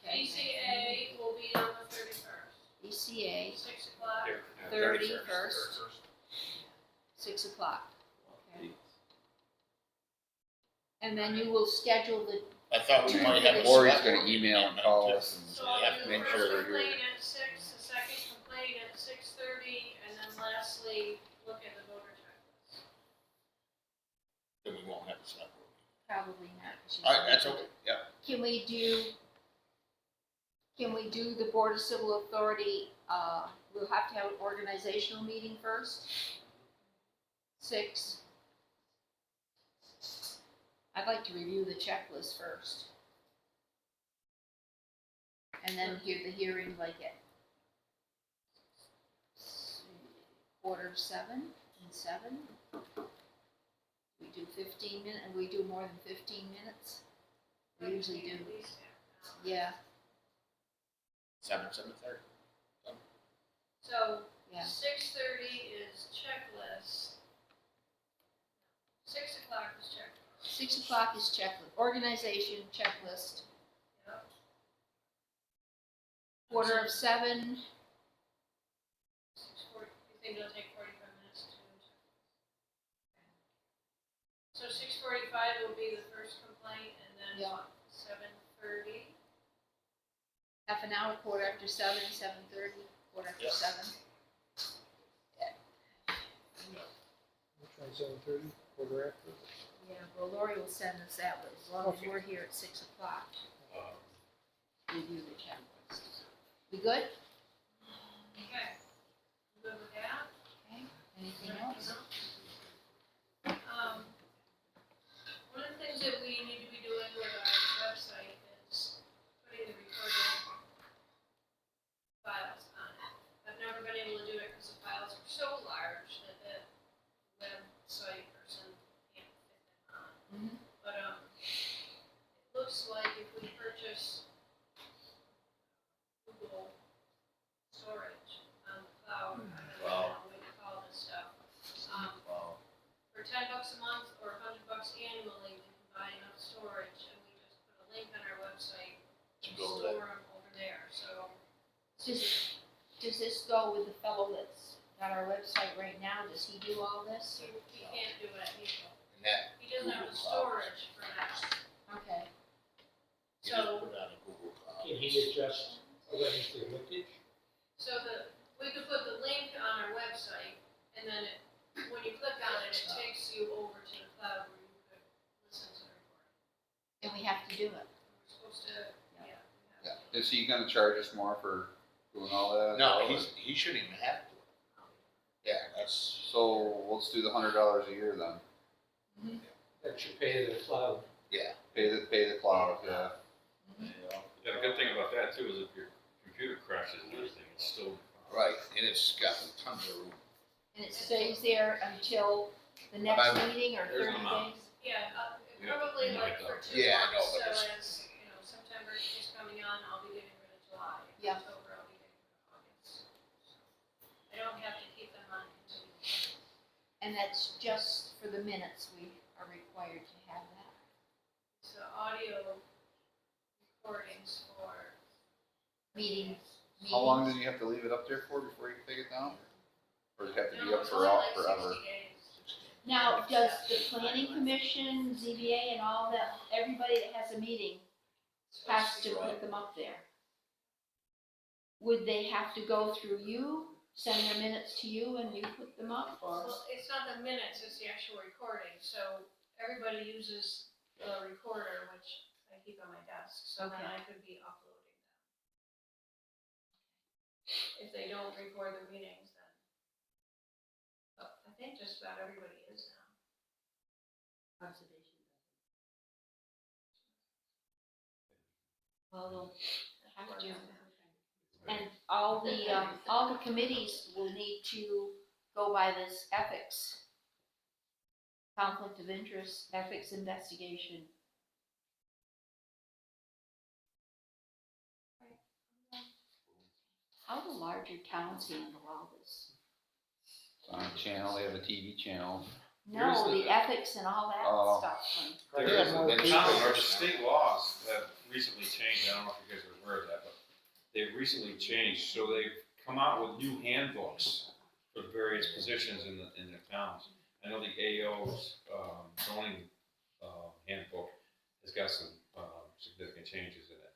Okay. BCA will be on the 31st, ECA, 6 o'clock. 31st, 6 o'clock. Okay. And then you will schedule the, I thought we might have. Lori's gonna email and call us and So Yeah, I'll do the make first sure they're complaint here. at 6, the second complaint at 6:30, and then lastly, look at the voter checklist. Then we won't have a select board. probably not. 'cause you All right, said- that's okay, yeah. Can we do the Board of Civil Authority, we'll have to have an organizational meeting first? 6. I'd like to review the checklist first. And then hear the hearing like at 6:45 and 7. We do 15 minutes, and we do more than 15 minutes? We usually do, At least half an hour. yeah, 7:30. So, yeah. 6:30 is checklist. 6 o'clock is checklist. 6 o'clock is checklist, organization checklist. Yep. 7:15. 6:40, you think it'll take 45 minutes to do the checklist? So 6:45 will be the first complaint, and then Yeah. 7:30. Half an hour, 7:15, 7:30, Yeah. 7:45. Which one's 7:30, quarter after? Yeah, well, Lori will send us that, but as long as we're here at 6 o'clock, review the checklist. We good? Okay. You good with that? Okay, anything else? One of the things that we need to be doing with our website is putting the recorded files on it. I've never been able to do it because the files are so large that the website person can't fit them on. Mhm. But, it looks like if we purchase Google store store that. them over there, so. Does this go with the fellow that's on our website right now? Does he do all this? He can't do it, And that, he doesn't have the Google Cloud. storage for that. Okay, you just So, put it on a Google Cloud. Can he adjust according to linkage? we could put the link on our website, and then when you click on it, it takes you over to the cloud where you could listen to the recording. and we have to do it. We're supposed to, yeah. we have to. Is he gonna charge us more for doing all that? No, he shouldn't even have to. Yeah, that's, So let's do the $100 a year then. That should pay the cloud. yeah. Pay the cloud, yeah. Yeah, the good thing about that too is if your computer crashes and everything, it's still. Right, and it's got tons of room. And it stays there until the next Bye-bye. meeting or There's 30 an amount. days? Yeah, Yeah, probably yeah, like I for know. 2 Yeah, I know, months, but so it's- as, September is coming on, I'll be getting rid of July. Yeah. October, I'll be getting rid of August. I don't have to keep them on continuously. And that's just for the minutes, we are required to have that. It's the audio recordings for. Meetings. How long did you have to leave it up there for before you can take it down? Or does it have to be No, up it's for only all like forever? 60 days. Now, does the planning commission, ZBA and all that, everybody that has a meeting has to put them up there? Would they have to go through you, send their minutes to you and you put them up, or? Well, it's not the minutes, it's the actual recording, so everybody uses the recorder, which I keep on my desk, so then Okay. I could be uploading them. If they don't record their meetings, then. But I think just about everybody is now. Conservation Well, they'll have to. And all the committees will need to go by this ethics. Conflict of interest, ethics investigation. How do larger towns handle all this? On a channel, they have a TV channel. No, the ethics and all that Oh. stuff. There Yeah, is, more the people. town, or the state laws have recently changed, I don't know if you guys are aware of that, but they've recently changed, so they've come out with new handbooks for the various positions in the towns. I know the AO's, zoning, handbook has got some, significant changes in it.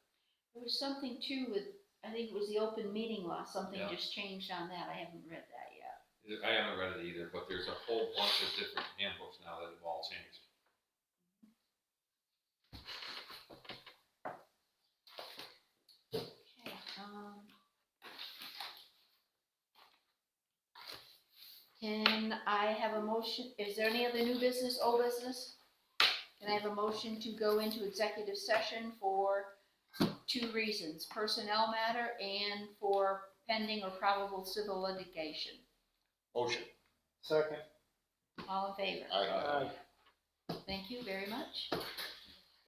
There was something too with, I think it was the open meeting law, something Yeah. just changed on that. I haven't read that yet. I haven't read it either, but there's a whole bunch of different handbooks now that have all changed. Okay, Can I have a motion, is there any other new business, old business? Can I have a motion to go into executive session for 2 reasons, personnel matter and for pending or probable civil litigation? Motion. Second. All in favor? Aye. Thank you very much.